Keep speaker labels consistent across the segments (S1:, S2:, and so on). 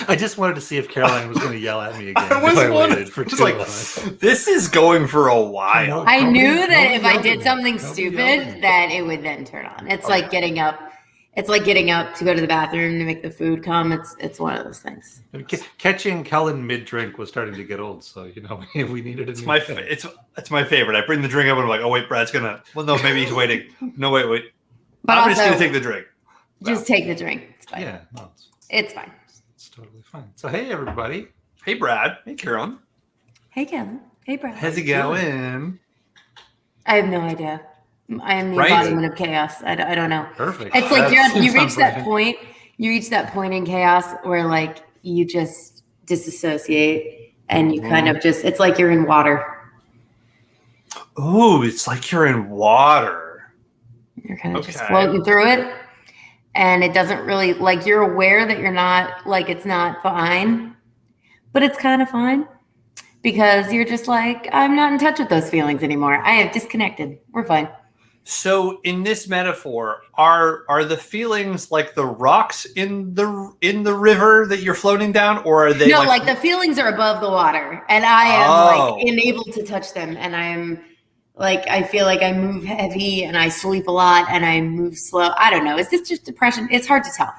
S1: I just wanted to see if Caroline was going to yell at me again.
S2: I was
S1: waited for too
S2: like,
S1: long.
S2: this is going for a while.
S3: I knew that if I
S1: yelled at
S3: did
S1: me.
S3: something
S1: Nobody
S3: stupid,
S1: yelled at me.
S3: that it would then turn on. It's like getting up. It's like getting up to go to the bathroom to make the food come. It's one of those things.
S1: Catching Kellen mid-drink was starting to get old, so we needed
S2: It's my favorite. I bring the drink up and I'm like, oh wait, Brad's gonna. Well, no, maybe he's waiting. No, wait.
S3: But
S2: I'm
S3: also,
S2: just gonna take the drink.
S3: Just take the drink. It's fine.
S1: Yeah, no,
S3: It's fine.
S1: it's totally fine. So hey, everybody.
S2: Hey, Brad. Hey, Karen.
S3: Hey, Kellen. Hey, Brad.
S2: How's it going?
S3: I have no idea. I am the
S2: Right?
S3: embodiment of chaos. I don't know.
S1: Perfect.
S3: It's like you
S1: Seems
S3: reach that
S1: perfect.
S3: point. You reach that point in chaos where like you just disassociate and you kind of just. It's like you're in water.
S2: Ooh, it's like you're in water.
S3: You're kind of just
S2: Okay.
S3: floating through it, and it doesn't really like you're aware that you're not like it's not fine, but it's kind of fine because you're just like I'm not in touch with those feelings anymore. I have disconnected. We're fine.
S2: So, in this metaphor, are the feelings like the rocks in the river that you're floating down, or are they
S3: No, like the feelings are above the water, and I am like enabled to touch them, and I am like I feel like I move heavy, and I sleep a lot, and I move slow. I don't know. Is this just depression? It's hard to tell.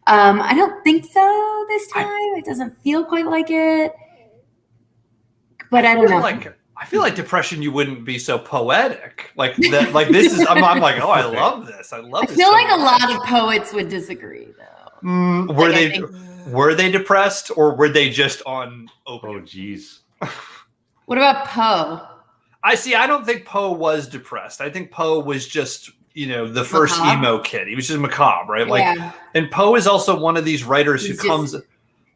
S3: I don't think so this time. It doesn't feel quite like it, but I don't know.
S2: I feel like depression. You wouldn't be so poetic like that. Like this is. I'm like, oh, I love this. I love.
S3: I feel like a lot of poets would disagree, though.
S2: Were they depressed, or were they just on opium?
S1: Oh, geez.
S3: What about Poe?
S2: I don't think Poe was depressed. I think Poe was just, the first
S3: Macabre?
S2: emo kid. He was just macabre, right? Like,
S3: Yeah.
S2: and Poe is also one of these writers who comes.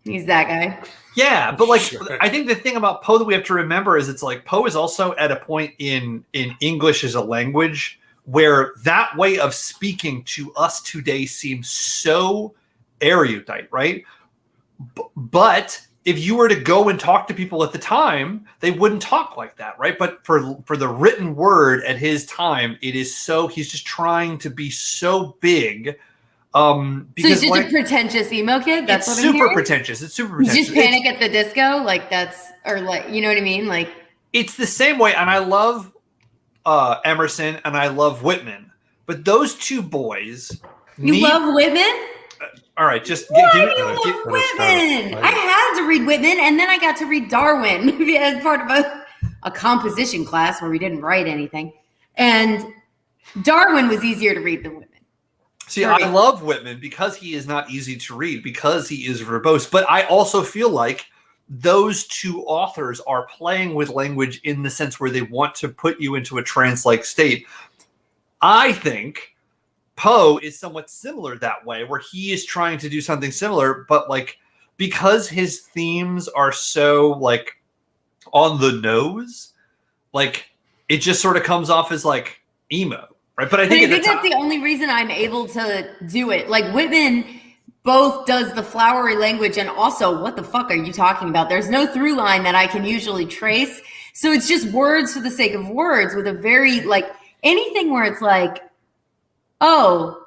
S3: He's that guy.
S2: Yeah, but like,
S1: Sure.
S2: I think the thing about Poe that we have to remember is it's like Poe is also at a point in English as a language where that way of speaking to us today seems so erudite, right? But if you were to go and talk to people at the time, they wouldn't talk like that, right? But for the written word at his time, it is so he's just trying to be so big.
S3: So
S2: Because
S3: he's just a pretentious emo kid. That's
S2: it's
S3: what I'm
S2: super
S3: hearing?
S2: pretentious. It's super
S3: You
S2: pretentious.
S3: just Panic at the Disco, like that's or like you know what I mean, like.
S2: It's the same way, and I love Emerson and I love Whitman, but those two boys.
S3: You love Whitman?
S2: All right, just
S3: Why do you
S1: let
S3: love
S1: us
S3: Whitman?
S1: start.
S3: I had to read Whitman, and then I got to read Darwin as part of a composition class where we didn't write anything. And Darwin was easier to read than Whitman.
S2: See, I love Whitman because he is not easy to read, because he is verbose. But I also feel like those two authors are playing with language in the sense where they want to put you into a trance-like state. I think Poe is somewhat similar that way, where he is trying to do something similar, but like because his themes are so like on the nose, like it just sort of comes off as like emo. Right, but I think
S3: that's the only reason I'm able to do it. Like Whitman both does the flowery language and also what the fuck are you talking about? There's no through line that I can usually trace. So it's just words for the sake of words with a very like anything where it's like, oh,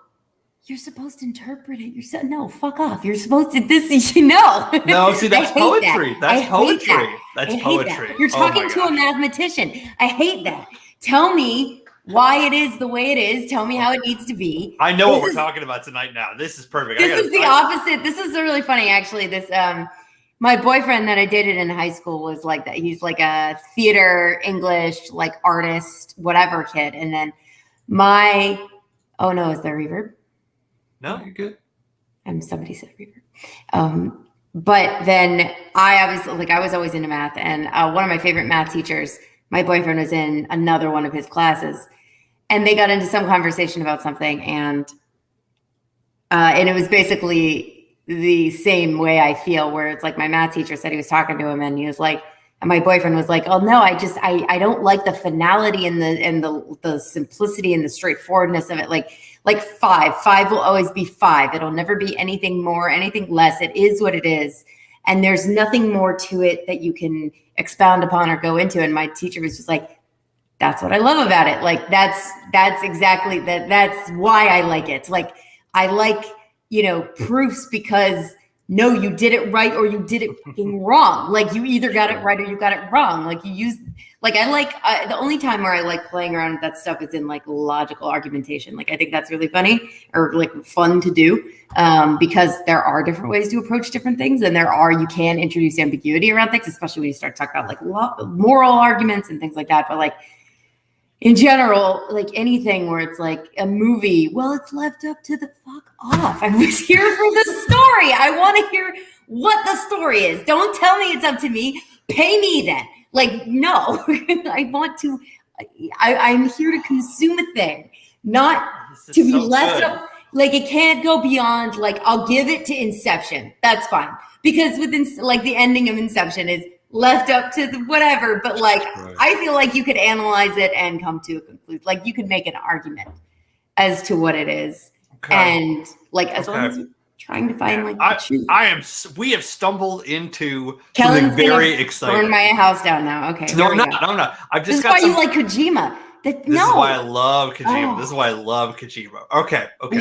S3: you're supposed to interpret it yourself. No, fuck off. You're supposed to this. No,
S2: see, that's poetry. That's poetry. That's poetry.
S3: You're talking to a mathematician. I hate that. Tell me why it is the way it is. Tell me how it needs to be.
S2: I know what we're talking about tonight now. This is perfect.
S3: This is the opposite. This is really funny, actually. This my boyfriend that I dated in high school was like that. He's like a theater, English, like artist, whatever kid. And then oh no, is there reverb?
S2: No,
S1: You're good.
S3: Somebody said reverb. But then I was always into math, and one of my favorite math teachers, my boyfriend was in another one of his classes, and they got into some conversation about something, and it was basically the same way I feel, where it's like my math teacher said he was talking to him, and he was like, and my boyfriend was like, "Oh no, I don't like the finality and the simplicity and the straightforwardness of it. Like five will always be five. It'll never be anything more, anything less. It is what it is, and there's nothing more to it that you can expound upon or go into." And my teacher was just like, "That's what I love about it. Like that's exactly that. That's why I like it. It's like I like proofs because no, you did it right or you did it fucking wrong. Like you either got it right or you got it wrong. Like you use, like the only time where I like playing around with that stuff is in like logical argumentation. Like I think that's really funny or like fun to do because there are different ways to approach different things, and you can introduce ambiguity around things, especially when you start talking about like moral arguments and things like that. But like in general, like anything where it's like a movie, well, it's left up to the fuck off. I was here for the story. I want to hear what the story is. Don't tell me it's up to me. Pay me then. Like, no, I'm here to consume a thing, not to be left up. Like, it can't go beyond, like, I'll give it to Inception. That's fine. Because like the ending of Inception is left up to the whatever, but like right. I feel like you could analyze it and come to a conclusion. Like you could make an argument as to what it is, and like as long as you're trying to find like the truth.
S2: We have stumbled into
S3: Kellen's
S2: something very exciting.
S3: Burn my house down now. Okay,
S2: no, I'm not. I've just
S3: this is why you like Kojima. This is
S2: why I love Kojima. This is why I love Kojima. Okay.
S1: So I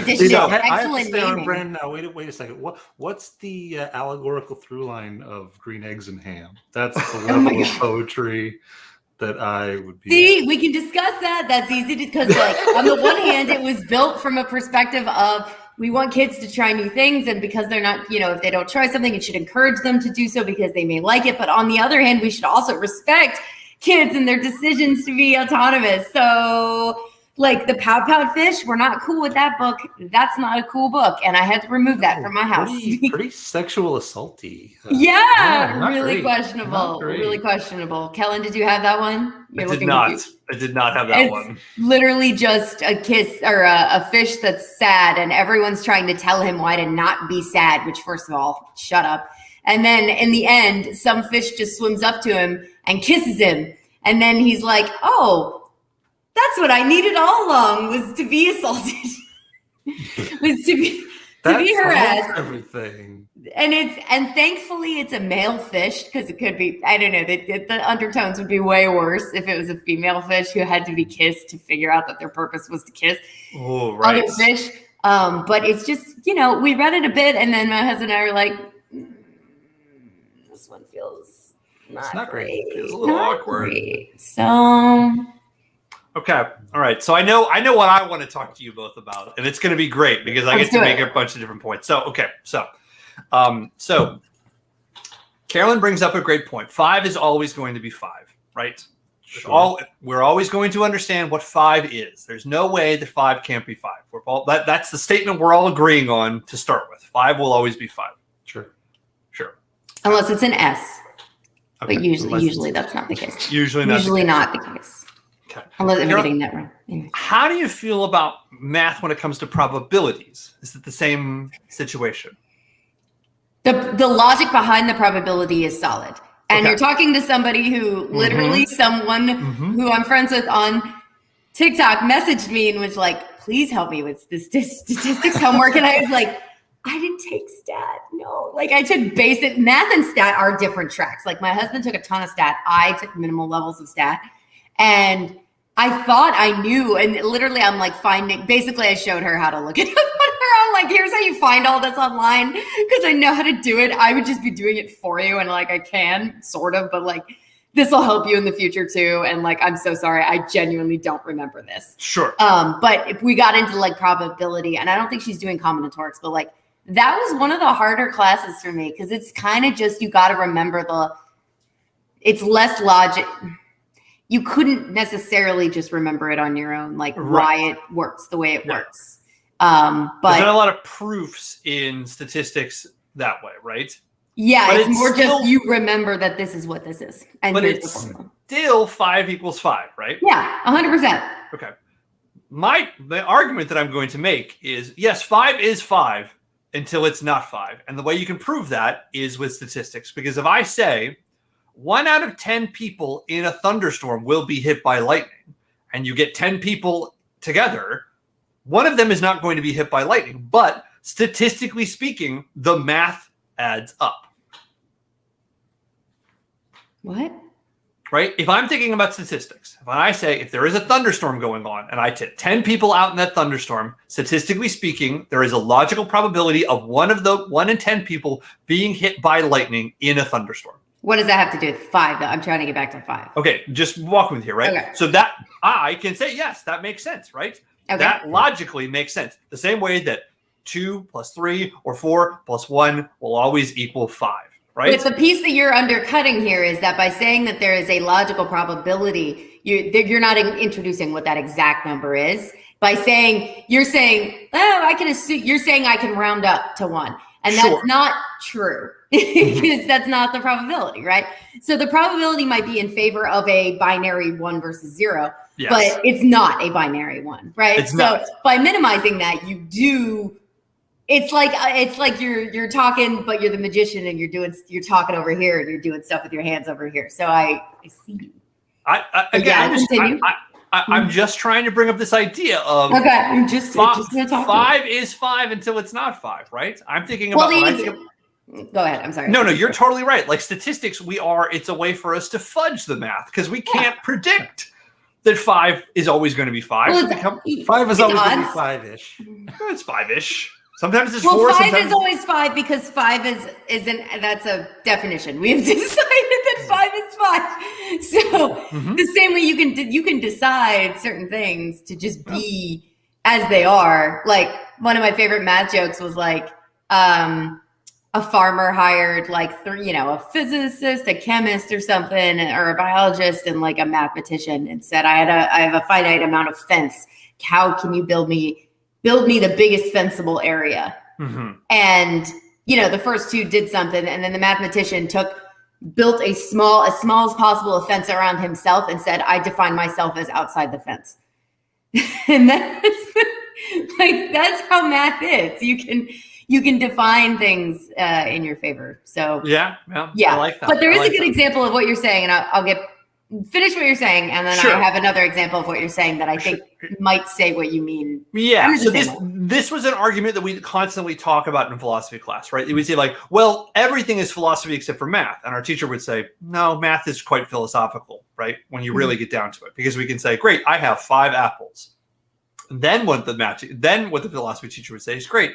S1: have to stay on brand now. Wait a second. What's the allegorical through line of green eggs and ham? That's the level of poetry that I would be.
S3: See, we can discuss that. That's easy because, like, on the one hand, it was built from a perspective of we want kids to try new things, and because they're not, if they don't try something, it should encourage them to do so because they may like it. But on the other hand, we should also respect kids and their decisions to be autonomous. So like the Pow Pow Fish, we're not cool with that book. That's not a cool book. And I had to remove that from my house.
S1: Pretty sexual assaulty.
S3: Really questionable. Really questionable. Kellen, did you have that one?
S2: I did not have that one.
S3: Literally just a kiss or a fish that's sad, and everyone's trying to tell him why to not be sad, which first of all, shut up. And then in the end, some fish just swims up to him and kisses him. And then he's like, oh, that's what I needed all along, was to be assaulted. was to be harassed.
S1: Everything.
S3: And thankfully it's a male fish, because it could be, I don't know, the undertones would be way worse if it was a female fish who had to be kissed to figure out that their purpose was to kiss other fish. But it's just, we read it a bit, and then my husband and I were like, this one feels not great.
S2: It's a little awkward.
S3: Great. So
S2: okay, all right. So I know what I want to talk to you both about, and it's going to be great because I get to make a bunch of different points. So so Carolyn brings up a great point. 5 is always going to be 5, right? Sure. We're always going to understand what 5 is. There's no way that 5 can't be 5. That's the statement we're all agreeing on to start with. 5 will always be 5.
S1: Sure.
S3: Unless it's an S. Okay. But usually that's not the case. Usually not the case.
S2: Okay.
S3: Unless I'm getting that wrong. Anyway.
S2: How do you feel about math when it comes to probabilities? Is it the same situation?
S3: The logic behind the probability is solid. And you're talking to somebody who literally someone who I'm friends with on TikTok messaged me and was like, please help me with this statistics homework. And I was like, I didn't take stat. No, like I took basic math, and stat are different tracks. Like my husband took a ton of stat. I took minimal levels of stat, and I thought I knew. And literally I'm like basically I showed her how to look it up on her. I'm like, here's how you find all this online, because I know how to do it. I would just be doing it for you. And like, I can sort of, but like, this will help you in the future too. And like, I'm so sorry. I genuinely don't remember this.
S2: Sure.
S3: But if we got into like probability, and I don't think she's doing combinatorics, but like, that was one of the harder classes for me, because it's kind of just, you got to remember it's less logic. You couldn't necessarily just remember it on your own, like why it works the way it works. But
S2: there's not a lot of proofs in statistics that way, right?
S3: Yeah, but it's more just you remember that this is what this is. And
S2: but it's still 5 equals 5, right?
S3: Yeah, 100%.
S2: Okay. The argument that I'm going to make is, yes, 5 is 5. Until it's not 5. And the way you can prove that is with statistics. Because if I say 1 out of 10 people in a thunderstorm will be hit by lightning, and you get 10 people together, one of them is not going to be hit by lightning. But statistically speaking, the math adds up.
S3: What?
S2: right? If I'm thinking about statistics, when I say if there is a thunderstorm going on and I tip 10 people out in that thunderstorm, statistically speaking, there is a logical probability of 1 in 10 people being hit by lightning in a thunderstorm.
S3: What does that have to do with 5, though? I'm trying to get back to 5.
S2: Okay, just walk with me here, right? Okay. So that I can say, yes, that makes sense, right? Okay. That logically makes sense. The same way that 2 plus 3 or 4 plus 1 will always equal 5. Right.
S3: But the piece that you're undercutting here is that by saying that there is a logical probability, you're not introducing what that exact number is. By saying, you're saying, I can assume, you're saying I can round up to 1. And that's not true because that's not the probability, right? So the probability might be in favor of a binary 1 versus 0, but it's not a binary 1, right?
S2: It's not.
S3: By minimizing that, you do. It's like you're talking, but you're the magician and you're talking over here and you're doing stuff with your hands over here. So I see you.
S2: I'm just trying to bring up this idea of
S3: you're just gonna talk
S2: 5 is 5 until it's not 5, right? I'm thinking about.
S3: Go ahead. I'm sorry.
S2: No, you're totally right. Like statistics, it's a way for us to fudge the math because we can't predict that 5 is always going to be 5.
S1: Well, 5 is always going to be 5-ish.
S2: It's 5-ish. Sometimes it's 4.
S3: Well, 5 is always 5 because 5 isn't. That's a definition. We have decided that 5 is 5. So the same way you can decide certain things to just be as they are. Like one of my favorite math jokes was like, a farmer hired like a physicist, a chemist or something, or a biologist and like a mathematician, and said, I have a finite amount of fence. How can you build me the biggest fenceable area? And the first two did something, and then the mathematician built a small as possible a fence around himself and said, I define myself as outside the fence. And that's how math is. You can define things in your favor. So
S2: yeah, I like that.
S3: But there is a good example of what you're saying, and I'll finish what you're saying, and then I have another example of what you're saying that I think might say what you mean.
S2: Yeah. So this was an argument that we constantly talk about in philosophy class, right? We say like, well, everything is philosophy except for math. And our teacher would say, no, math is quite philosophical, right? When you really get down to it, because we can say, great, I have 5 apples. Then what the philosophy teacher would say is, great,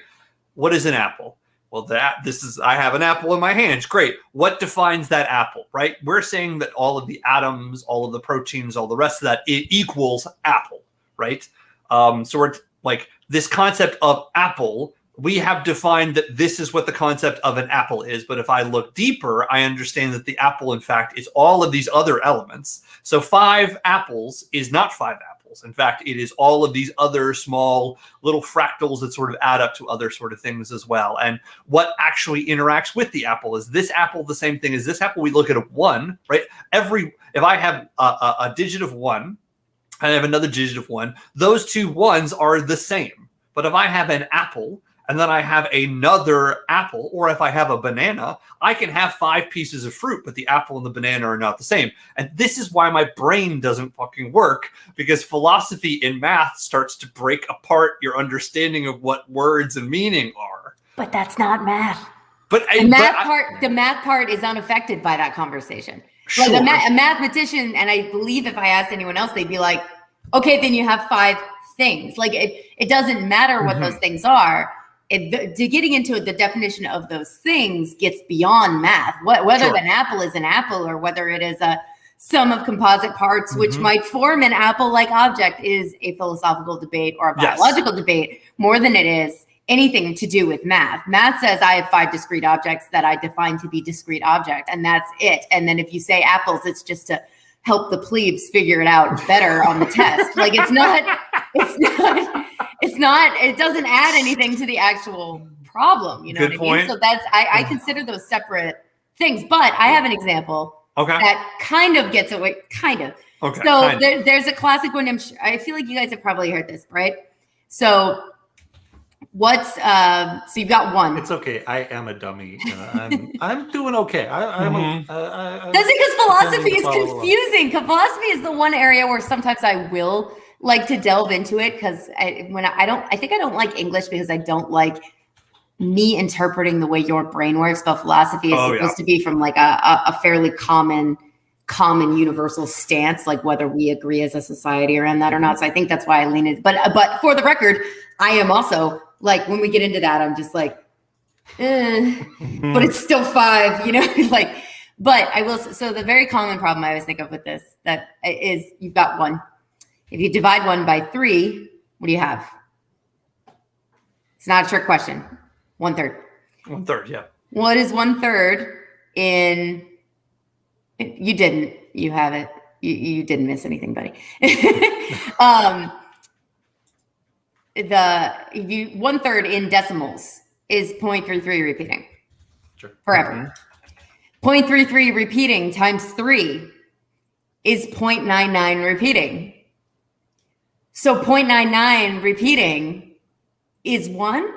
S2: what is an apple? Well, I have an apple in my hands. Great. What defines that apple, right? We're saying that all of the atoms, all of the proteins, all the rest of that, it equals apple, right? So we're like this concept of apple, we have defined that this is what the concept of an apple is. But if I look deeper, I understand that the apple, in fact, is all of these other elements. So 5 apples is not 5 apples. In fact, it is all of these other small little fractals that sort of add up to other sort of things as well. And what actually interacts with the apple is this apple the same thing as this apple? We look at a 1, right? If I have a digit of 1 and I have another digit of 1, those 2 1s are the same. But if I have an apple and then I have another apple, or if I have a banana, I can have 5 pieces of fruit, but the apple and the banana are not the same. And this is why my brain doesn't fucking work, because philosophy in math starts to break apart your understanding of what words and meaning are.
S3: But that's not math.
S2: But
S3: the math part is unaffected by that conversation.
S2: Sure.
S3: Like a mathematician, and I believe if I asked anyone else, they'd be like, okay, then you have 5 things. Like it doesn't matter what those things are. Getting into the definition of those things gets beyond math. Whether an apple is an apple or whether it is a sum of composite parts, which might form an apple-like object, is a philosophical debate or a biological debate more than it is anything to do with math. Math says I have 5 discrete objects that I define to be discrete objects, and that's it. And then if you say apples, it's just to help the plebes figure it out better on the test. Like it doesn't add anything to the actual problem. You know
S2: Good
S3: what I mean?
S2: point.
S3: So that's, I consider those separate things, but I have an example that kind of gets away,
S2: Okay.
S3: So there's a classic one. I feel like you guys have probably heard this, right? So so you've got 1.
S1: It's okay. I am a dummy. I'm doing okay.
S3: That's because philosophy is confusing. Philosophy is the one area where sometimes I will like to delve into it, because I think I don't like English because I don't like me interpreting the way your brain works. But philosophy is supposed to be from like a fairly common common universal stance, like whether we agree as a society around that or not. So I think that's why I lean in. But for the record, I am also like, when we get into that, I'm just like, but it's still 5, like, but I will. So the very common problem I always think of with this, that is, you've got 1. If you divide 1 by 3, what do you have? It's not a trick question. 1/3.
S2: 1/3, yeah.
S3: What is 1/3 in? You didn't. You have it. You didn't miss anything, buddy. 1/3 in decimals is 0.33 repeating.
S1: Sure.
S3: Forever. 0.33 repeating times 3 is 0.99 repeating. So 0.99 repeating is 1.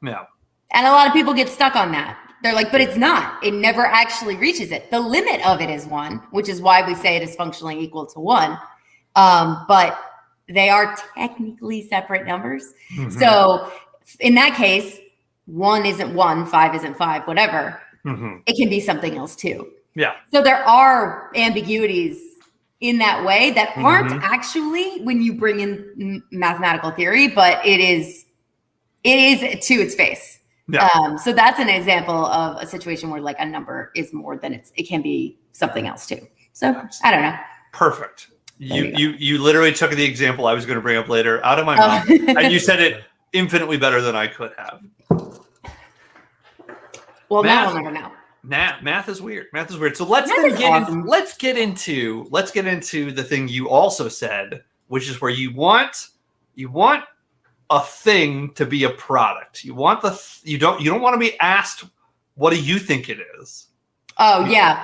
S2: Yeah.
S3: And a lot of people get stuck on that. They're like, but it's not. It never actually reaches it. The limit of it is 1, which is why we say it is functionally equal to 1. But they are technically separate numbers. So in that case, 1 isn't 1, 5 isn't 5, whatever. It can be something else too.
S2: Yeah.
S3: So there are ambiguities in that way that aren't actually when you bring in mathematical theory, but it is to its face.
S2: Yeah.
S3: So that's an example of a situation where like a number is more than it can be something else too. So I don't know.
S2: Perfect. You literally took the example I was going to bring up later out of my mouth, and you said it infinitely better than I could have.
S3: Well, now I'll never know.
S2: Math is weird. Math is weird. So let's get into the thing you also said, which is where you want a thing to be a product. You want you don't want to be asked, what do you think it is?
S3: Oh yeah.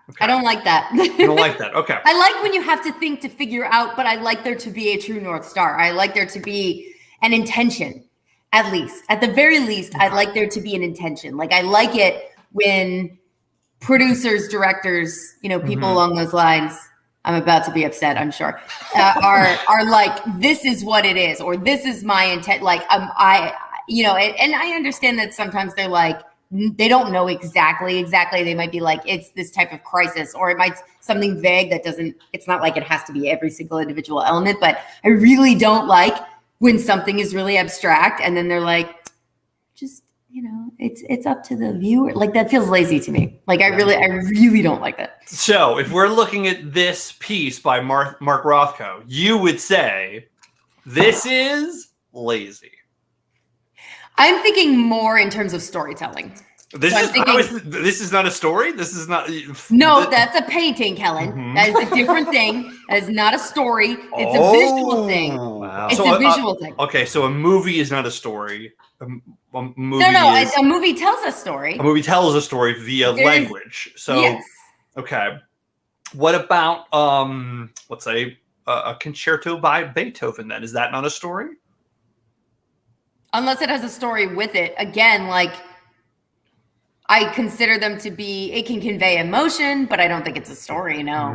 S3: Okay. I don't like that.
S2: You don't like that. Okay.
S3: I like when you have to think to figure out, but I like there to be a true North Star. I like there to be an intention, at least. At the very least, I'd like there to be an intention. Like I like it when producers, directors, people along those lines, I'm about to be upset, I'm sure, are like, this is what it is, or this is my intent. Like and I understand that sometimes they're like, they don't know exactly. They might be like, it's this type of crisis, or it might something vague that it's not like it has to be every single individual element, but I really don't like when something is really abstract and then they're like, just, it's up to the viewer. Like that feels lazy to me. Like I really don't like that.
S2: So if we're looking at this piece by Mark Rothko, you would say this is lazy.
S3: I'm thinking more in terms of storytelling.
S2: This is not a story. This is not.
S3: No, that's a painting, Kellen. That is a different thing. That is not a story. It's a visual thing.
S2: Wow.
S3: It's a visual thing.
S2: Okay, so a movie is not a story. A movie
S3: a movie tells a story.
S2: A movie tells a story via language. So, yes. Okay. What about let's say a concerto by Beethoven? Then is that not a story?
S3: Unless it has a story with it. Again, like I consider them to be, it can convey emotion, but I don't think it's a story, no.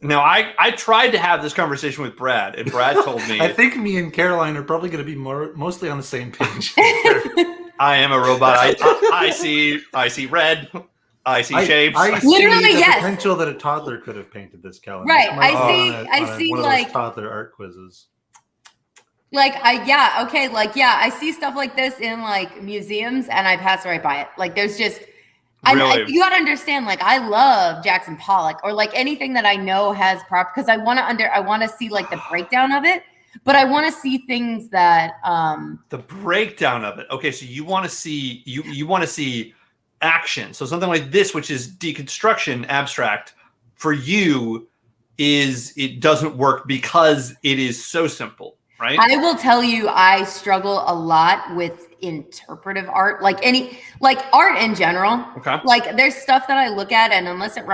S2: Now, I tried to have this conversation with Brad, and Brad told me...
S1: I think me and Caroline are probably going to be mostly on the same page.
S2: I am a robot. I see red. I see shapes.
S1: I see the potential that a toddler could have painted this, Kellen.
S3: Right. I see
S1: one
S3: like...
S1: of those toddler art quizzes.
S3: I see stuff like this in like museums and I pass right by it. Like there's just, you got to understand, like I love Jackson Pollock or like anything that I know has because I want to see like the breakdown of it, but I want to see things that,
S2: the breakdown of it. Okay. So you want to see, you want to see action. So something like this, which is deconstruction abstract for you it doesn't work because it is so simple. Right?
S3: I will tell you, I struggle a lot with interpretive art, like art in general.
S2: Okay.
S3: Like there's stuff that I look at and unless it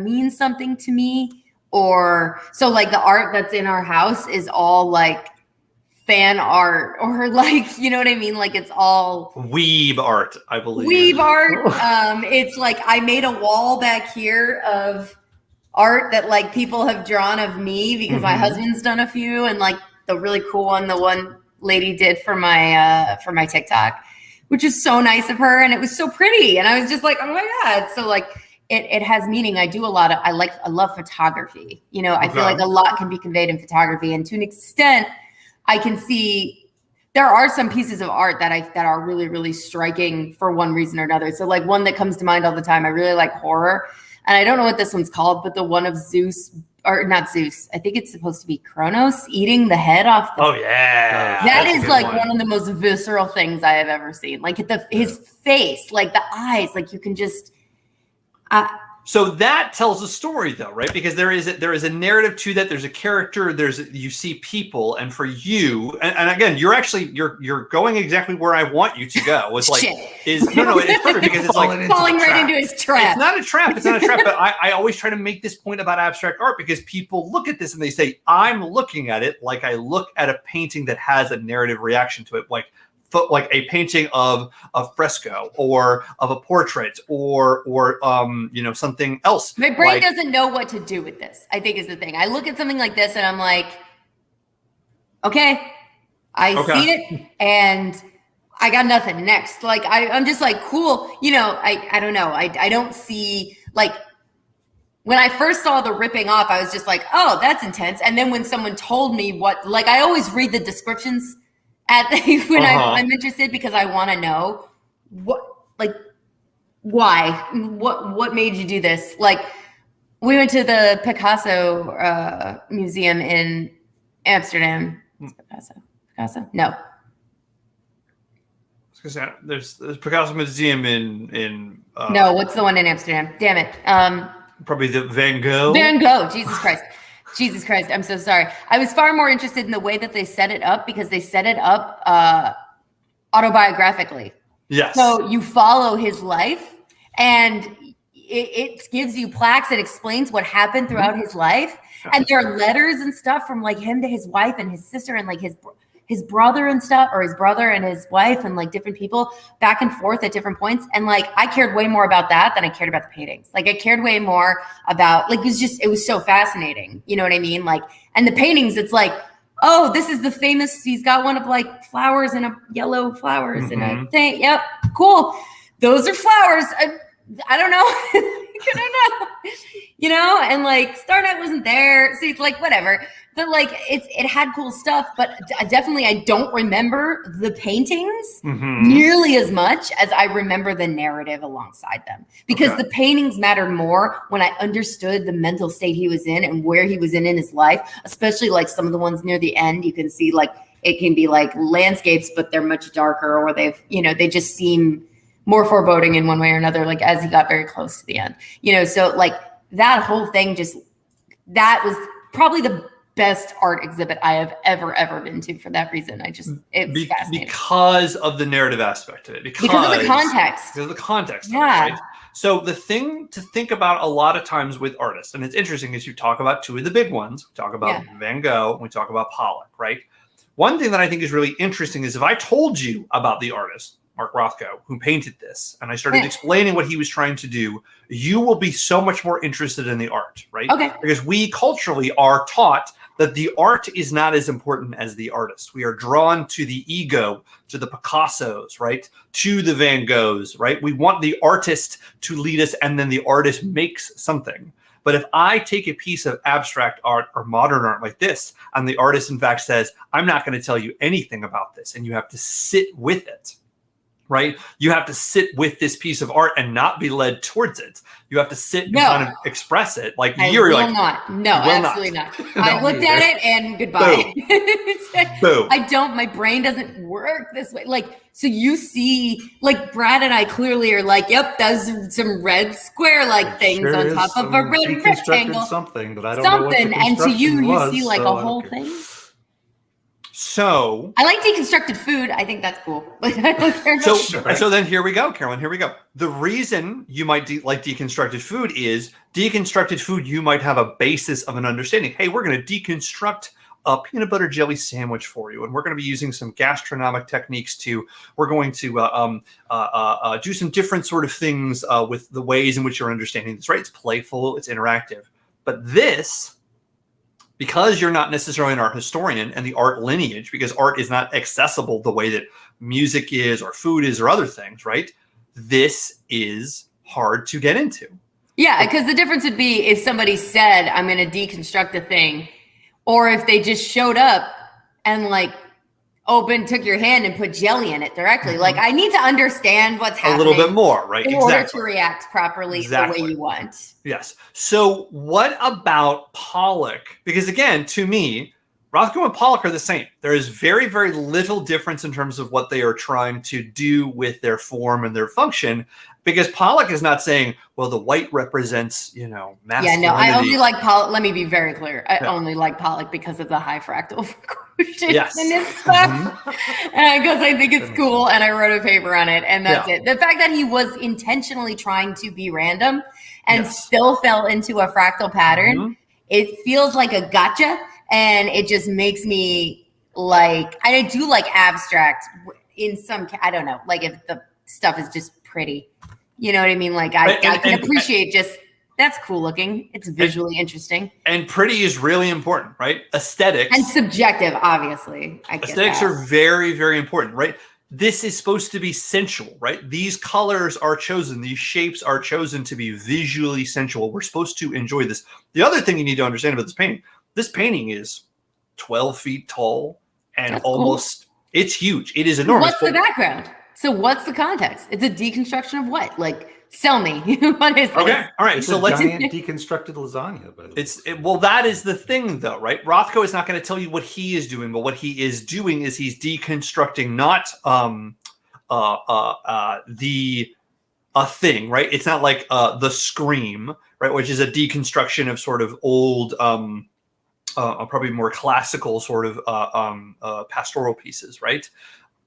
S3: means something to me or so like the art that's in our house is all like fan art or like, you know what I mean? Like it's all
S2: weeb art, I believe.
S3: Weeb art. It's like I made a wall back here of art that like people have drawn of me because my husband's done a few and like the really cool one, the one lady did for my TikTok, which is so nice of her. And it was so pretty. And I was just like, oh my God. So like, it has meaning. I love photography. You know, I feel like a lot can be conveyed in photography, and to an extent, I can see there are some pieces of art that are really, really striking for one reason or another. So like one that comes to mind all the time, I really like horror. And I don't know what this one's called, but the one of Zeus, or not Zeus, I think it's supposed to be Kronos eating the head off. That is like one of the most visceral things I have ever seen. Like his face, like the eyes, like you can just...
S2: So that tells a story, though, right? Because there is a narrative to that. There's a character. You see people, and for you, and again, you're going exactly where I want you to go. It's like it's perfect because it's like
S3: falling right into his trap.
S2: It's not a trap. It's not a trap. But I always try to make this point about abstract art because people look at this and they say, "I'm looking at it like I look at a painting that has a narrative reaction to it, like a painting of a fresco or of a portrait or something else."
S3: My brain doesn't know what to do with this, I think is the thing. I look at something like this and I'm like, okay, I see it and I got nothing next. Like I'm just like, cool. You know, I don't know. I don't see, like, when I first saw the ripping off, I was just like, oh, that's intense. And then when someone told me what, like, I always read the descriptions when I'm interested because I want to know what made you do this. Like we went to the Picasso museum in Amsterdam. Picasso? No.
S2: There's Picasso museum in
S3: no, what's the one in Amsterdam? Damn it.
S2: Probably the Van Gogh.
S3: Jesus Christ, I'm so sorry. I was far more interested in the way that they set it up because they set it up autobiographically.
S2: Yes.
S3: So you follow his life and it gives you plaques. It explains what happened throughout his life. And there are letters and stuff from like him to his wife and his sister and like his brother and stuff, or his brother and his wife and like different people back and forth at different points. And like, I cared way more about that than I cared about the paintings. Like I cared way more about, like, it was so fascinating. You know what I mean? Like, and the paintings, it's like, oh, this is the famous, he's got one of like flowers and a yellow flowers and a thing. Yep. Cool. Those are flowers. I don't know. I don't know. You know, and like Star Night wasn't there. See, it's like, whatever. But like it had cool stuff, but definitely I don't remember the paintings nearly as much as I remember the narrative alongside them. Because the paintings mattered more when I understood the mental state he was in and where he was in his life, especially like some of the ones near the end. You can see like it can be like landscapes, but they're much darker, or they just seem more foreboding in one way or another, like as he got very close to the end. You know, so like that whole thing that was probably the best art exhibit I have ever been to for that reason. It's fascinating.
S2: Because of the narrative aspect of it. Because
S3: of the context.
S2: Because of the context.
S3: Yeah.
S2: Right? So the thing to think about a lot of times with artists, and it's interesting, is you talk about two of the big ones. We talk about Van Gogh and we talk about Pollock, right? One thing that I think is really interesting is if I told you about the artist, Mark Rothko, who painted this, and I started explaining what he was trying to do, you will be so much more interested in the art, right?
S3: Okay.
S2: Because we culturally are taught that the art is not as important as the artist. We are drawn to the ego, to the Picassos, right? To the Van Goghs, right? We want the artist to lead us, and then the artist makes something. But if I take a piece of abstract art or modern art like this, and the artist in fact says, I'm not going to tell you anything about this, and you have to sit with it, right? You have to sit with this piece of art and not be led towards it. You have to sit and kind of express it. Like you're like,
S3: no, absolutely not. I looked at it and goodbye.
S2: Boom.
S3: My brain doesn't work this way. Like, so you see, like Brad and I clearly are like, yep, there's some red square like things on top of a red rectangle.
S1: Something, but I don't know what the
S3: and to you
S1: was,
S3: see like a whole thing.
S2: So
S3: I like deconstructed food. I think that's cool. Like, I don't care.
S2: So then here we go, Carolyn. Here we go. The reason you might like deconstructed food is deconstructed food. You might have a basis of an understanding. Hey, we're going to deconstruct a peanut butter jelly sandwich for you, and we're going to be using some gastronomic techniques we're going to do some different sort of things with the ways in which you're understanding this. Right? It's playful. It's interactive. But this, because you're not necessarily an art historian and the art lineage, because art is not accessible the way that music is or food is or other things, right? This is hard to get into.
S3: Yeah, because the difference would be if somebody said, I'm going to deconstruct a thing, or if they just showed up and like took your hand and put jelly in it directly. Like, I need to understand what's happening.
S2: A little bit more, right?
S3: In order to react properly the way you want.
S2: Yes. So what about Pollock? Because again, to me, Rothko and Pollock are the same. There is very, very little difference in terms of what they are trying to do with their form and their function. Because Pollock is not saying, well, the white represents, masculinity.
S3: Yeah, no, I only like Pollock. Let me be very clear. I only like Pollock because of the high fractal quotient in his stuff. Because I think it's cool, and I wrote a paper on it, and that's it. The fact that he was intentionally trying to be random and still fell into a fractal pattern, it feels like a gotcha, and it just makes me like, I do like abstract in some, I don't know, like if the stuff is just pretty. You know what I mean? Like I can appreciate just that's cool looking. It's visually interesting.
S2: And pretty is really important, right? Aesthetics.
S3: And subjective, obviously.
S2: Aesthetics are very, very important, right? This is supposed to be sensual, right? These colors are chosen. These shapes are chosen to be visually sensual. We're supposed to enjoy this. The other thing you need to understand about this painting is 12 feet tall and almost, it's huge. It is enormous.
S3: What's the background? So what's the context? It's a deconstruction of what? Like, sell me. What is this?
S2: Okay, all right.
S1: It's
S2: so let's
S1: giant deconstructed lasagna. By the way,
S2: well, that is the thing, though, right? Rothko is not going to tell you what he is doing, but what he is doing is he's deconstructing not a thing, right? It's not like the Scream, right, which is a deconstruction of sort of old, probably more classical sort of pastoral pieces, right?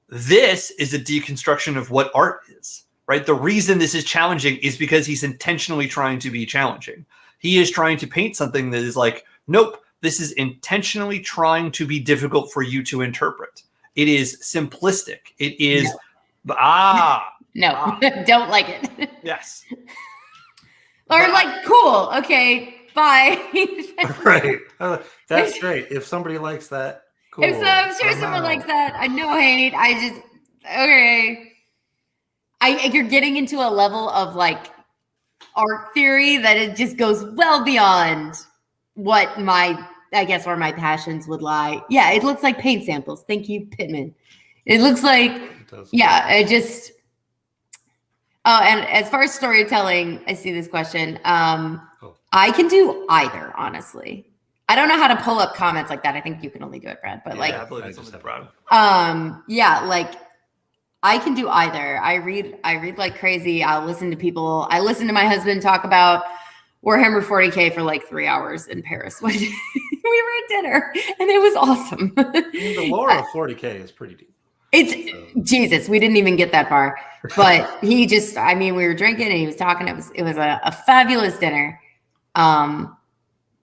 S2: This is a deconstruction of what art is, right? The reason this is challenging is because he's intentionally trying to be challenging. He is trying to paint something that is like, nope, this is intentionally trying to be difficult for you to interpret. It is simplistic. It is,
S3: don't like it.
S2: Yes.
S3: Or like, cool, okay, bye.
S1: Right. That's great. If somebody likes that, cool.
S3: I'm sure someone likes that. I know hate. Okay. You're getting into a level of like art theory that it just goes well beyond what where my passions would lie. Yeah, it looks like paint samples. Thank you, Pittman. It looks like, and as far as storytelling, I see this question. I can do either, honestly. I don't know how to pull up comments like that. I think you can only do it, Brad. But
S2: I believe it's only Brad.
S3: Like I can do either. I read like crazy. I'll listen to people. I listened to my husband talk about Warhammer 40K for like 3 hours in Paris when we were at dinner, and it was awesome.
S1: The lore of 40K is pretty deep.
S3: Jesus, we didn't even get that far. But we were drinking and he was talking. It was a fabulous dinner.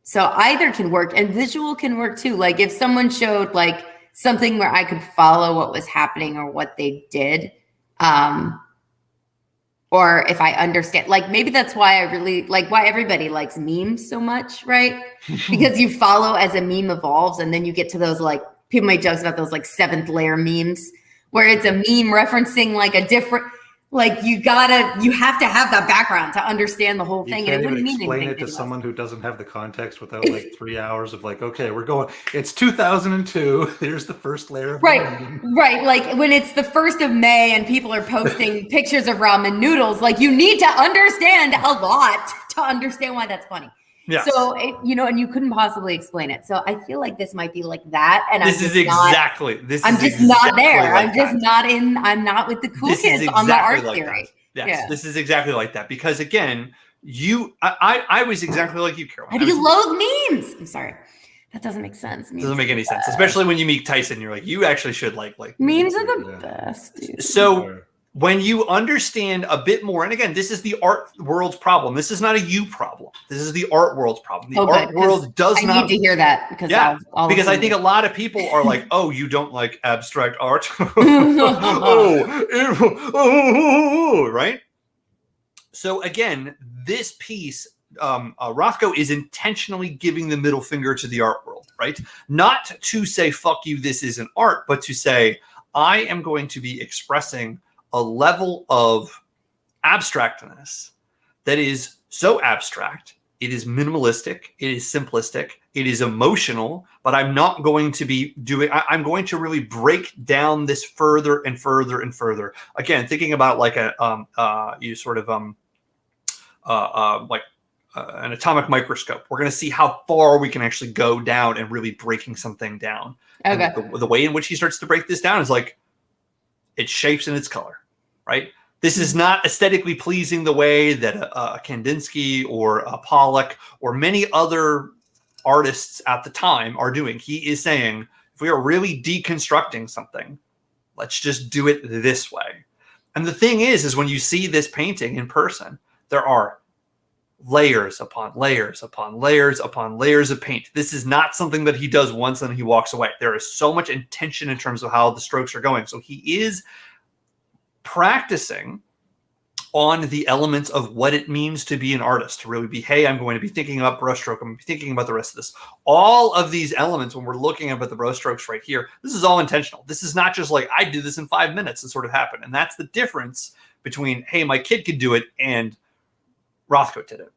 S3: So either can work, and visual can work too. Like if someone showed like something where I could follow what was happening or what they did, or if I understand, like maybe that's why I really like why everybody likes memes so much, right? Because you follow as a meme evolves, and then you get to those like people make jokes about those like 7th layer memes where it's a meme referencing like a different. Like you have to have that background to understand the whole thing.
S1: You can't
S3: and it wouldn't
S1: even
S3: mean
S1: explain it to someone who doesn't have the context without like 3 hours of like, okay, we're going. It's 2002. Here's the first layer. Of
S3: right. Like when it's the 1st of May and people are posting pictures of ramen noodles, like you need to understand a lot to understand why that's funny.
S2: Yeah.
S3: So and you couldn't possibly explain it. So I feel like this might be like that. And I'm just not there.
S2: Like
S3: I'm just not in. I'm not with the cool kids on the art theory.
S2: Yes,
S3: yeah.
S2: This is exactly like that because again, I was exactly like you, Carol.
S3: How do you loathe memes? I'm sorry, that doesn't make sense.
S2: Memes doesn't make any sense, especially when you meet Tyson. You're like, you actually should like
S3: memes are the best. Dude.
S2: So. When you understand a bit more, and again, this is the art world's problem. This is not a you problem. This is the art world's problem. The art world does not.
S3: I need to hear that because
S2: because I think a lot of people are like, "Oh, you don't like abstract art?" Right? So again, this piece, Rothko is intentionally giving the middle finger to the art world, right? Not to say "fuck you," this isn't art, but to say, "I am going to be expressing." A level of abstractness that is so abstract. It is minimalistic. It is simplistic. It is emotional, but I'm not going to be doing, I'm going to really break down this further and further and further. Again, thinking about like an atomic microscope. We're going to see how far we can actually go down and really breaking something down.
S3: Okay.
S2: The way in which he starts to break this down is like its shapes and its color, right? This is not aesthetically pleasing the way that a Kandinsky or a Pollock or many other artists at the time are doing. He is saying, if we are really deconstructing something, let's just do it this way. And the thing is when you see this painting in person, there are layers upon layers upon layers upon layers of paint. This is not something that he does once and he walks away. There is so much intention in terms of how the strokes are going. So he is practicing on the elements of what it means to be an artist, to really be, hey, I'm going to be thinking about brushstroke. I'm going to be thinking about the rest of this. All of these elements, when we're looking at the brushstrokes right here, this is all intentional. This is not just like, I did this in 5 minutes and sort of happened. And that's the difference between, hey, my kid could do it and Rothko did it.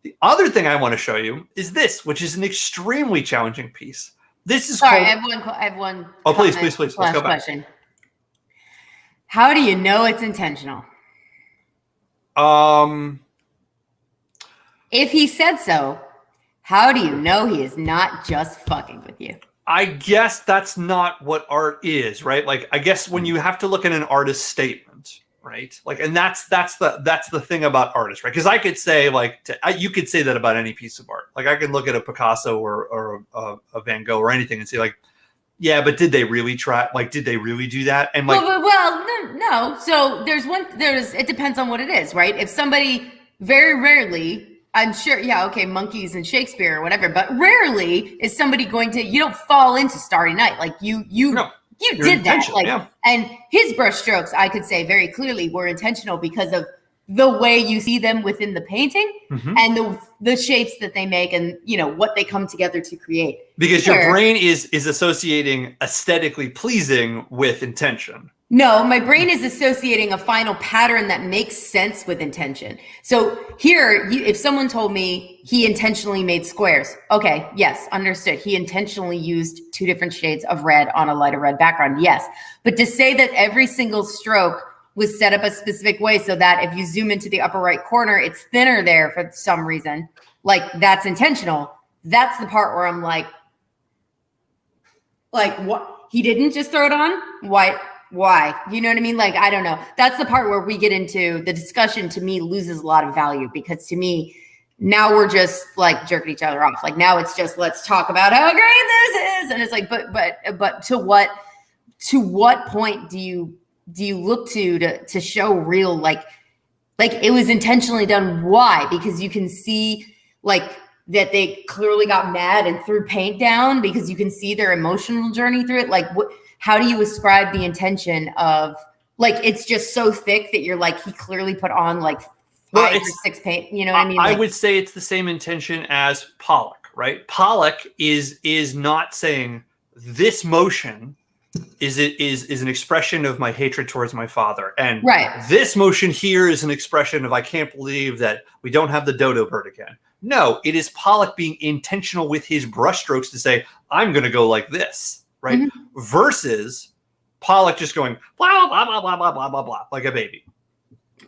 S2: The other thing I want to show you is this, which is an extremely challenging piece. This is
S3: Sorry,
S2: called...
S3: I have one.
S2: Oh, please. Let's go back.
S3: Question. How do you know it's intentional? If he said so, how do you know he is not just fucking with you?
S2: I guess that's not what art is, right? Like, I guess when you have to look at an artist's statement, right? Like, and that's the thing about artists, right? Because I could say you could say that about any piece of art. Like, I can look at a Picasso or a Van Gogh or anything and say like, yeah, but did they really try? Like, did they really do that? And like,
S3: no. So it depends on what it is, right? If somebody very rarely, I'm sure, yeah, okay, monkeys and Shakespeare or whatever, but rarely is somebody going to, you don't fall into Starry Night. Like you did that. Like, yeah. And his brush strokes, I could say very clearly were intentional because of the way you see them within the painting and the shapes that they make and, you know, what they come together to create.
S2: Because your brain is associating aesthetically pleasing with intention.
S3: No, my brain is associating a final pattern that makes sense with intention. So here, if someone told me he intentionally made squares, okay, yes, understood. He intentionally used 2 different shades of red on a lighter red background, yes. But to say that every single stroke was set up a specific way so that if you zoom into the upper right corner, it's thinner there for some reason, like that's intentional. That's the part where I'm like what? He didn't just throw it on? Why? You know what I mean? Like, I don't know. That's the part where we get into the discussion, to me, loses a lot of value because to me, now we're just like jerking each other off. Like now it's just, let's talk about how great this is. And it's like, but to what point do you look to show real, like it was intentionally done? Why? Because you can see like that they clearly got mad and threw paint down because you can see their emotional journey through it. Like how do you ascribe the intention of like, it's just so thick that you're like, he clearly put on like 5 or 6 paint, you know what I mean?
S2: I would say it's the same intention as Pollock, right? Pollock is not saying this motion is an expression of my hatred towards my father. And this motion here is an expression of, I can't believe that we don't have the dodo bird again. No, it is Pollock being intentional with his brushstrokes to say, I'm going to go like this, right? Versus Pollock just going blah, blah, blah, blah, blah, blah, blah, blah, like a baby.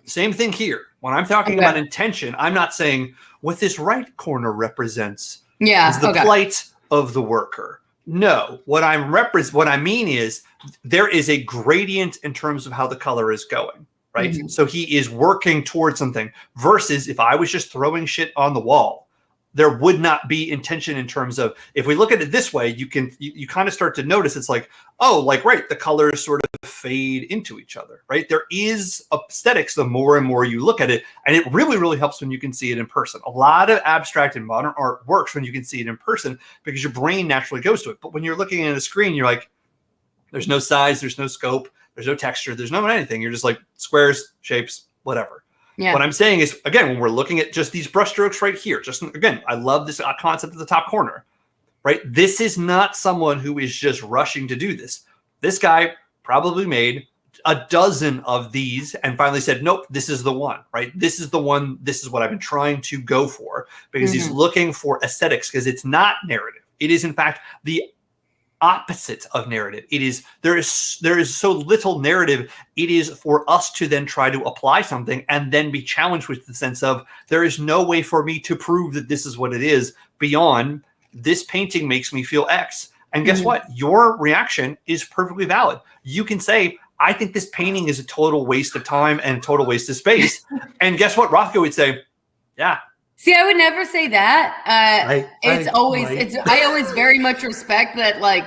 S2: Same thing here. When I'm talking about intention, I'm not saying what this right corner represents is the plight of the worker. No, what I mean is there is a gradient in terms of how the color is going, right? So he is working towards something versus if I was just throwing shit on the wall, there would not be intention in terms of, if we look at it this way, you kind of start to notice it's like, oh, like, right, the colors sort of fade into each other, right? There is aesthetics the more and more you look at it, and it really, really helps when you can see it in person. A lot of abstract and modern art works when you can see it in person because your brain naturally goes to it. But when you're looking at a screen, you're like, there's no size, there's no scope, there's no texture, there's no anything. You're just like squares, shapes, whatever. Yeah. What I'm saying is, again, when we're looking at just these brushstrokes right here, just again, I love this concept at the top corner, right? This is not someone who is just rushing to do this. This guy probably made a dozen of these and finally said, nope, this is the one, right? This is the one. This is what I've been trying to go for, because he's looking for aesthetics, because it's not narrative. It is, in fact, the opposite of narrative. It is, there is so little narrative. It is for us to then try to apply something and then be challenged with the sense of, there is no way for me to prove that this is what it is beyond this painting makes me feel X. And guess what? Your reaction is perfectly valid. You can say, I think this painting is a total waste of time and a total waste of space. And guess what? Rothko would say, yeah.
S3: See, I would never say that. I always very much respect that, like,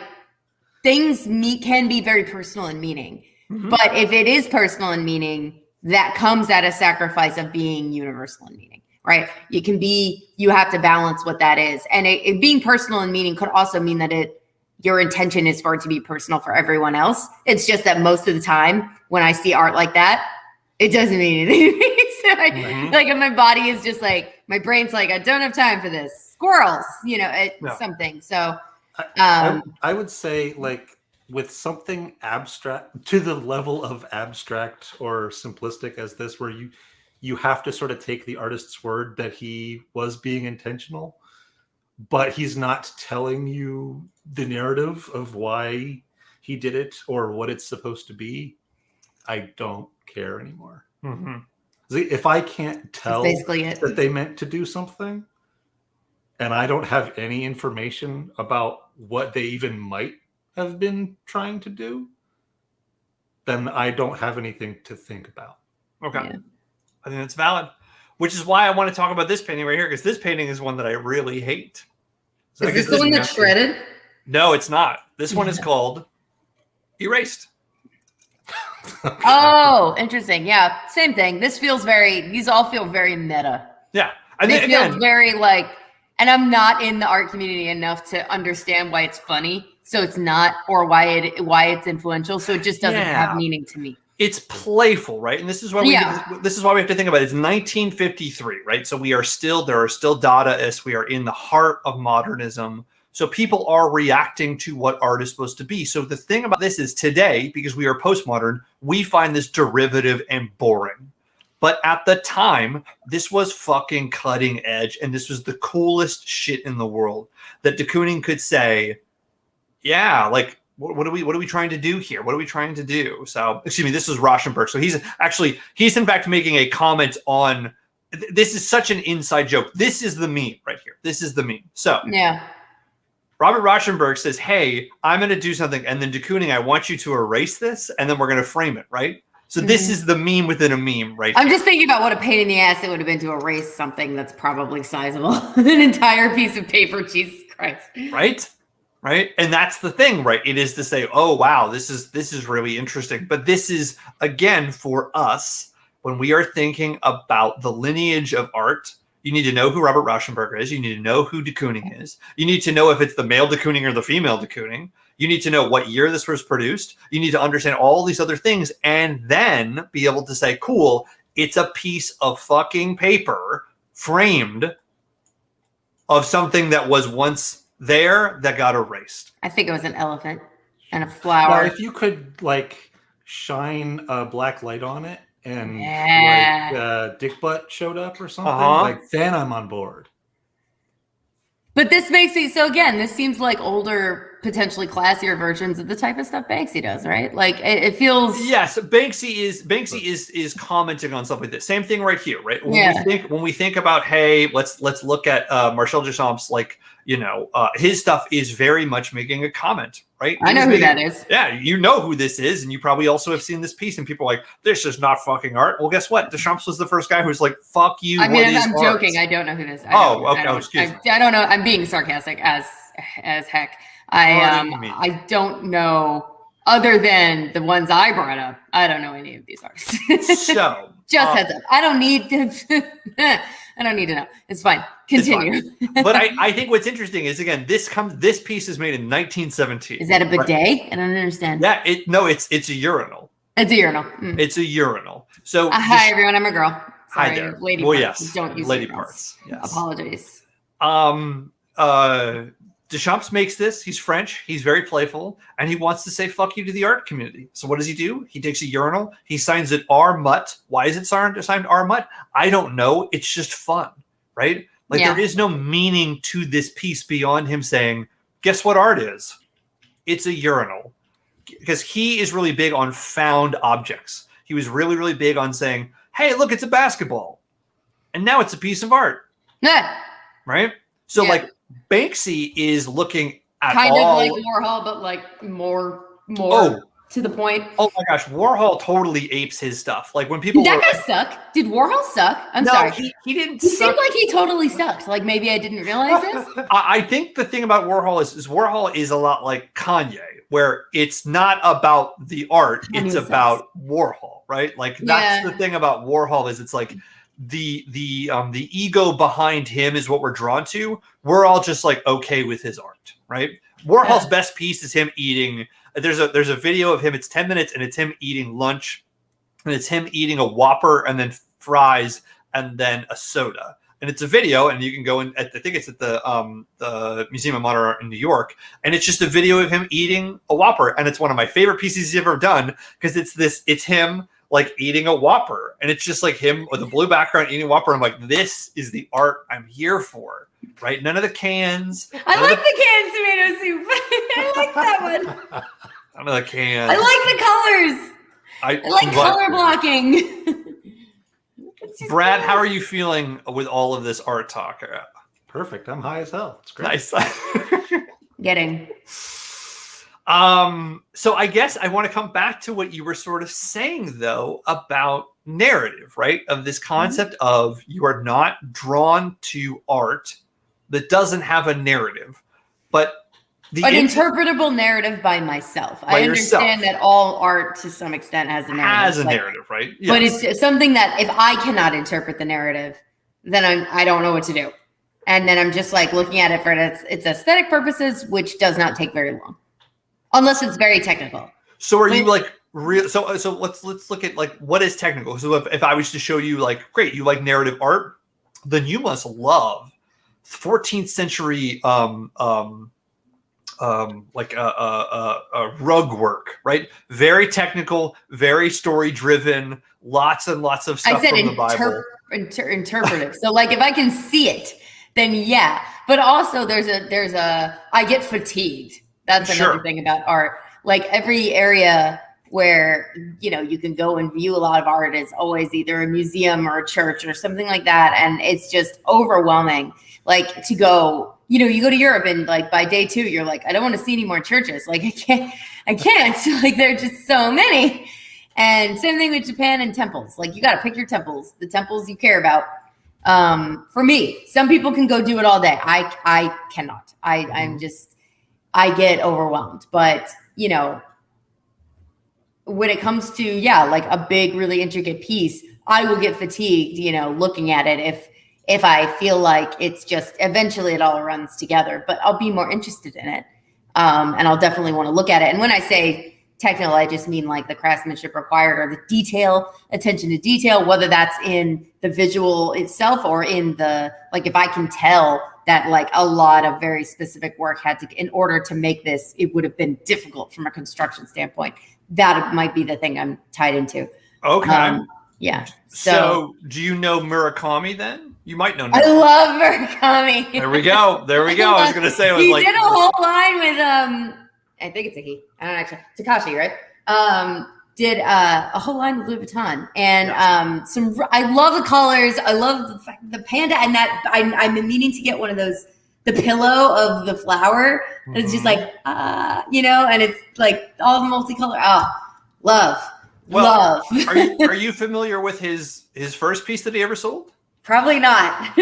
S3: things can be very personal in meaning. But if it is personal in meaning, that comes at a sacrifice of being universal in meaning, right? You have to balance what that is. And it being personal in meaning could also mean that your intention is for it to be personal for everyone else. It's just that most of the time when I see art like that, it doesn't mean anything to me. So like, if my body is just like, my brain's like, I don't have time for this. Squirrels, something. So
S1: I would say, like, with something abstract to the level of abstract or simplistic as this, where you have to sort of take the artist's word that he was being intentional, but he's not telling you the narrative of why he did it or what it's supposed to be. I don't care anymore. If I can't tell that they meant to do something, and I don't have any information about what they even might have been trying to do, then I don't have anything to think about.
S2: Okay. Yeah. I think that's valid, which is why I want to talk about this painting right here, because this painting is one that I really hate.
S3: So is this the one that's shredded?
S2: No, it's not. This one is called Erased.
S3: Oh, interesting. Yeah, same thing. These all feel very meta.
S2: Yeah.
S3: This feels very like, and I'm not in the art community enough to understand why it's funny. So it's not, or why it's influential. So it just doesn't have meaning to me.
S2: It's playful, right? And this is why we have to think about it. It's 1953, right? So there are still Dadaists. We are in the heart of modernism. So people are reacting to what art is supposed to be. So the thing about this is, today, because we are postmodern, we find this derivative and boring. But at the time, this was fucking cutting edge, and this was the coolest shit in the world. That de Kooning could say, yeah, like, what are we trying to do here? What are we trying to do? So, excuse me, this is Rauschenberg. So he's in fact making a comment on, this is such an inside joke. This is the meme right here. This is the meme. So
S3: yeah.
S2: Robert Rauschenberg says, hey, I'm going to do something. And then de Kooning, I want you to erase this. And then we're going to frame it, right? So this is the meme within a meme, right?
S3: I'm just thinking about what a pain in the ass it would have been to erase something that's probably sizable. An entire piece of paper, Jesus Christ.
S2: Right. And that's the thing, right? It is to say, oh, wow, this is really interesting. But this is, again, for us, when we are thinking about the lineage of art, you need to know who Robert Rauschenberg is. You need to know who de Kooning is. You need to know if it's the male de Kooning or the female de Kooning. You need to know what year this was produced. You need to understand all these other things and then be able to say, cool, it's a piece of fucking paper framed of something that was once there that got erased.
S3: I think it was an elephant and a flower.
S1: Now, if you could, like, shine a black light on it and like Dick Butt showed up or something, like, then I'm on board.
S3: But this makes me, so again, this seems like older, potentially classier versions of the type of stuff Banksy does, right? Like it feels.
S2: Yes, Banksy is commenting on stuff like this. Same thing right here, right? When we think about, hey, let's look at Marcel Duchamp's, like, his stuff is very much making a comment, right?
S3: I know who that is.
S2: Yeah, you know who this is, and you probably also have seen this piece, and people are like, this is not fucking art. Well, guess what? Duchamp was the first guy who's like, fuck you.
S3: I mean, I'm joking. I don't know who this is.
S2: Excuse me.
S3: I don't know. I'm being sarcastic as heck. I don't know, other than the ones I brought up. I don't know any of these artists.
S2: So
S3: just heads up. I don't need to know. It's fine. Continue.
S2: It's fine. But I think what's interesting is, again, this piece is made in 1917.
S3: Is that a bidet? Right? I don't understand.
S2: Yeah, it's a urinal.
S3: It's a urinal.
S2: It's a urinal. So
S3: hi everyone, I'm a girl. Sorry,
S2: hi there.
S3: Lady
S2: parts.
S3: Yes. Don't use
S2: lady
S3: urinals.
S2: parts. Yes.
S3: Apologies.
S2: Deschamps makes this. He's French. He's very playful, and he wants to say "fuck you" to the art community. So what does he do? He takes a urinal. He signs it R. Mutt. Why is it signed R. Mutt? I don't know. It's just fun, right? Like there is no meaning to this piece beyond him saying, "Guess what art is? It's a urinal." Because he is really big on found objects. He was really, really big on saying, "Hey, look, it's a basketball, and now it's a piece of art." Right? So like Banksy is looking at
S3: kind of like Warhol, but like more to the point.
S2: Oh my gosh, Warhol totally apes his stuff. Like when people
S3: did that guy suck? Did Warhol suck? I'm sorry.
S2: He didn't.
S3: He seemed like he totally sucked. Like maybe I didn't realize this.
S2: I think the thing about Warhol is Warhol is a lot like Kanye, where it's not about the art, it's about Warhol, right? Like that's the thing about Warhol is it's like the ego behind him is what we're drawn to. We're all just like okay with his art, right? Warhol's best piece is him eating. There's a video of him. It's 10 minutes, and it's him eating lunch, and it's him eating a Whopper and then fries and then a soda. And it's a video, and you can go in. I think it's at the Museum of Modern Art in New York, and it's just a video of him eating a Whopper, and it's one of my favorite pieces he's ever done because it's him like eating a Whopper, and it's just like him with a blue background eating a Whopper. I'm like, this is the art I'm here for, right? None of the cans.
S3: I like the canned tomato soup. I like that one.
S2: None of the cans.
S3: I like the colors. I like color blocking.
S2: Brad, how are you feeling with all of this art talk?
S1: Perfect. I'm high as hell. It's great.
S2: Nice.
S3: Getting.
S2: So I guess I want to come back to what you were sort of saying though about narrative, right? Of this concept of you are not drawn to art that doesn't have a narrative, but
S3: an interpretable narrative by myself. I understand that all art to some extent has a narrative.
S2: Has a narrative, right?
S3: Yes. But it's something that if I cannot interpret the narrative, then I don't know what to do. And then I'm just like looking at it for its aesthetic purposes, which does not take very long. Unless it's very technical.
S2: So are you like real? So let's look at like what is technical. So if I was to show you like, great, you like narrative art, then you must love 14th century like a rug work, right? Very technical, very story driven, lots and lots of stuff from the Bible.
S3: Interpretive. So like if I can see it, then yeah. But also there's a I get fatigued. That's another thing about art. Like every area where, you can go and view a lot of art is always either a museum or a church or something like that. And it's just overwhelming. Like to go, you go to Europe and like by day 2, you're like, I don't want to see any more churches. Like I can't. Like there are just so many. And same thing with Japan and temples. Like you got to pick your temples, the temples you care about. For me, some people can go do it all day. I cannot. I get overwhelmed, but when it comes to, like a big, really intricate piece, I will get fatigued, looking at it if I feel like it's just eventually it all runs together, but I'll be more interested in it. And I'll definitely want to look at it. And when I say technical, I just mean like the craftsmanship required or the detail, attention to detail, whether that's in the visual itself or in the, like, if I can tell that like a lot of very specific work had to, in order to make this, it would have been difficult from a construction standpoint. That might be the thing I'm tied into.
S2: Okay.
S3: Yeah.
S2: So do you know Murakami then? You might know.
S3: I love Murakami.
S2: There we go. I was going to say,
S3: he did a whole line with, I think it's a he. I don't know, actually. Takashi, right? Did a whole line with Louis Vuitton. And I love the colors. I love the panda. And that I've been meaning to get one of those, the pillow of the flower. Mm-hmm. It's just like, and it's like all the multicolor. Love. Are
S2: you familiar with his first piece that he ever sold?
S3: Probably not.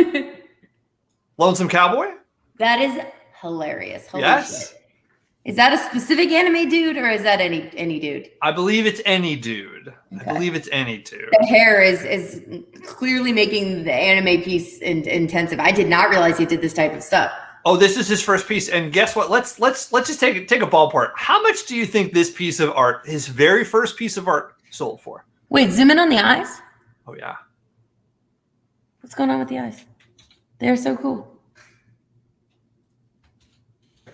S2: Lonesome Cowboy?
S3: That is hilarious. Holy
S2: yes.
S3: Shit. Is that a specific anime dude or is that any dude?
S2: I believe it's any dude. Okay. I believe it's any dude.
S3: The hair is clearly making the anime piece intensive. I did not realize he did this type of stuff.
S2: Oh, this is his first piece. And guess what? Let's just take a ballpark. How much do you think this piece of art, his very first piece of art, sold for?
S3: Wait, zoom in on the eyes?
S2: Oh, yeah.
S3: What's going on with the eyes? They're so cool.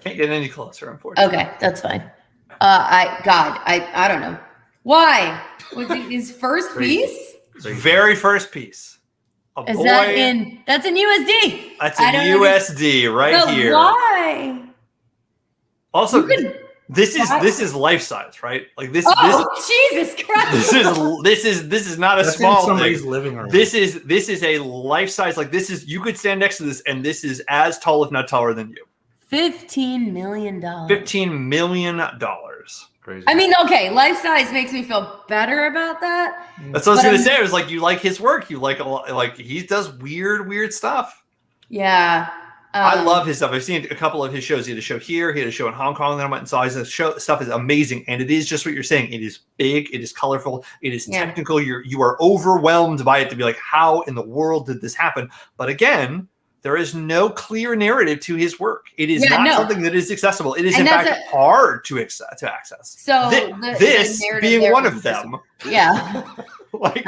S2: Can't get any closer, unfortunately.
S3: Okay, that's fine. I don't know. Why? Was it his first
S1: Crazy.
S3: piece?
S2: Very first piece.
S3: That's in USD?
S2: That's in USD right
S3: but
S2: here.
S3: Why?
S2: Also, this is life size, right? Like this.
S3: Jesus Christ!
S2: This is not a
S1: That's
S2: small
S1: in somebody's
S2: thing.
S1: living room.
S2: This is a life size. Like this is, you could stand next to this, and this is as tall, if not taller, than you.
S3: $15 million.
S2: $15 million.
S1: Crazy.
S3: I mean, okay, life size makes me feel better about that.
S2: That's what I was gonna say. It was like, you like his work. You like a lot, like he does weird stuff.
S3: Yeah.
S2: I love his stuff. I've seen a couple of his shows. He had a show here. He had a show in Hong Kong that I went and saw. His show stuff is amazing, and it is just what you're saying. It is big. It is colorful. It is technical. You are overwhelmed by it to be like, how in the world did this happen? But again, there is no clear narrative to his work. It is not something that is accessible. It is in fact hard to access.
S3: So
S2: this being one of them.
S3: Yeah.
S2: Like.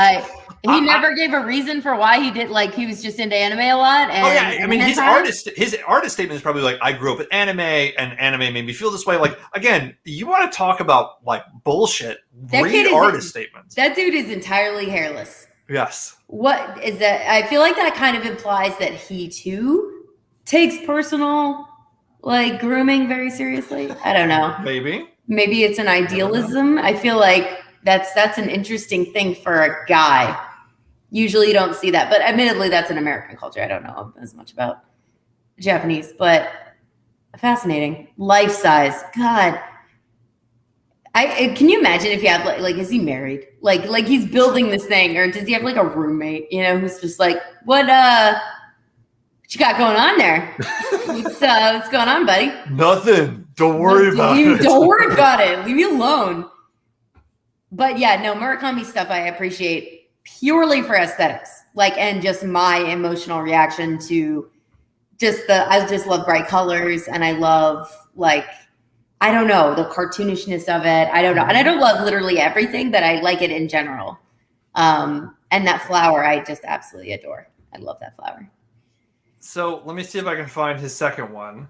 S3: He never gave a reason for why he did. Like, he was just into anime a lot. And,
S2: I mean, his artist statement is probably like, I grew up with anime, and anime made me feel this way. Like, again, you want to talk about like bullshit? Read artist statements.
S3: That dude is entirely hairless.
S2: Yes.
S3: What is that? I feel like that kind of implies that he too takes personal like grooming very seriously. I don't know. Maybe it's an idealism. I feel like that's an interesting thing for a guy. Usually you don't see that, but admittedly that's an American culture. I don't know as much about Japanese, but fascinating. Life size. God. Can you imagine if you had like is he married? Like he's building this thing, or does he have like a roommate, who's just like, what you got going on there? What's going on, buddy?
S2: Nothing. Don't worry about it.
S3: Don't worry about it. Leave me alone. But yeah, no, Murakami stuff I appreciate purely for aesthetics, and just my emotional reaction to I just love bright colors, and I love I don't know, the cartoonishness of it. I don't know. And I don't love literally everything, but I like it in general. And that flower, I just absolutely adore. I love that flower.
S2: So let me see if I can find his second one.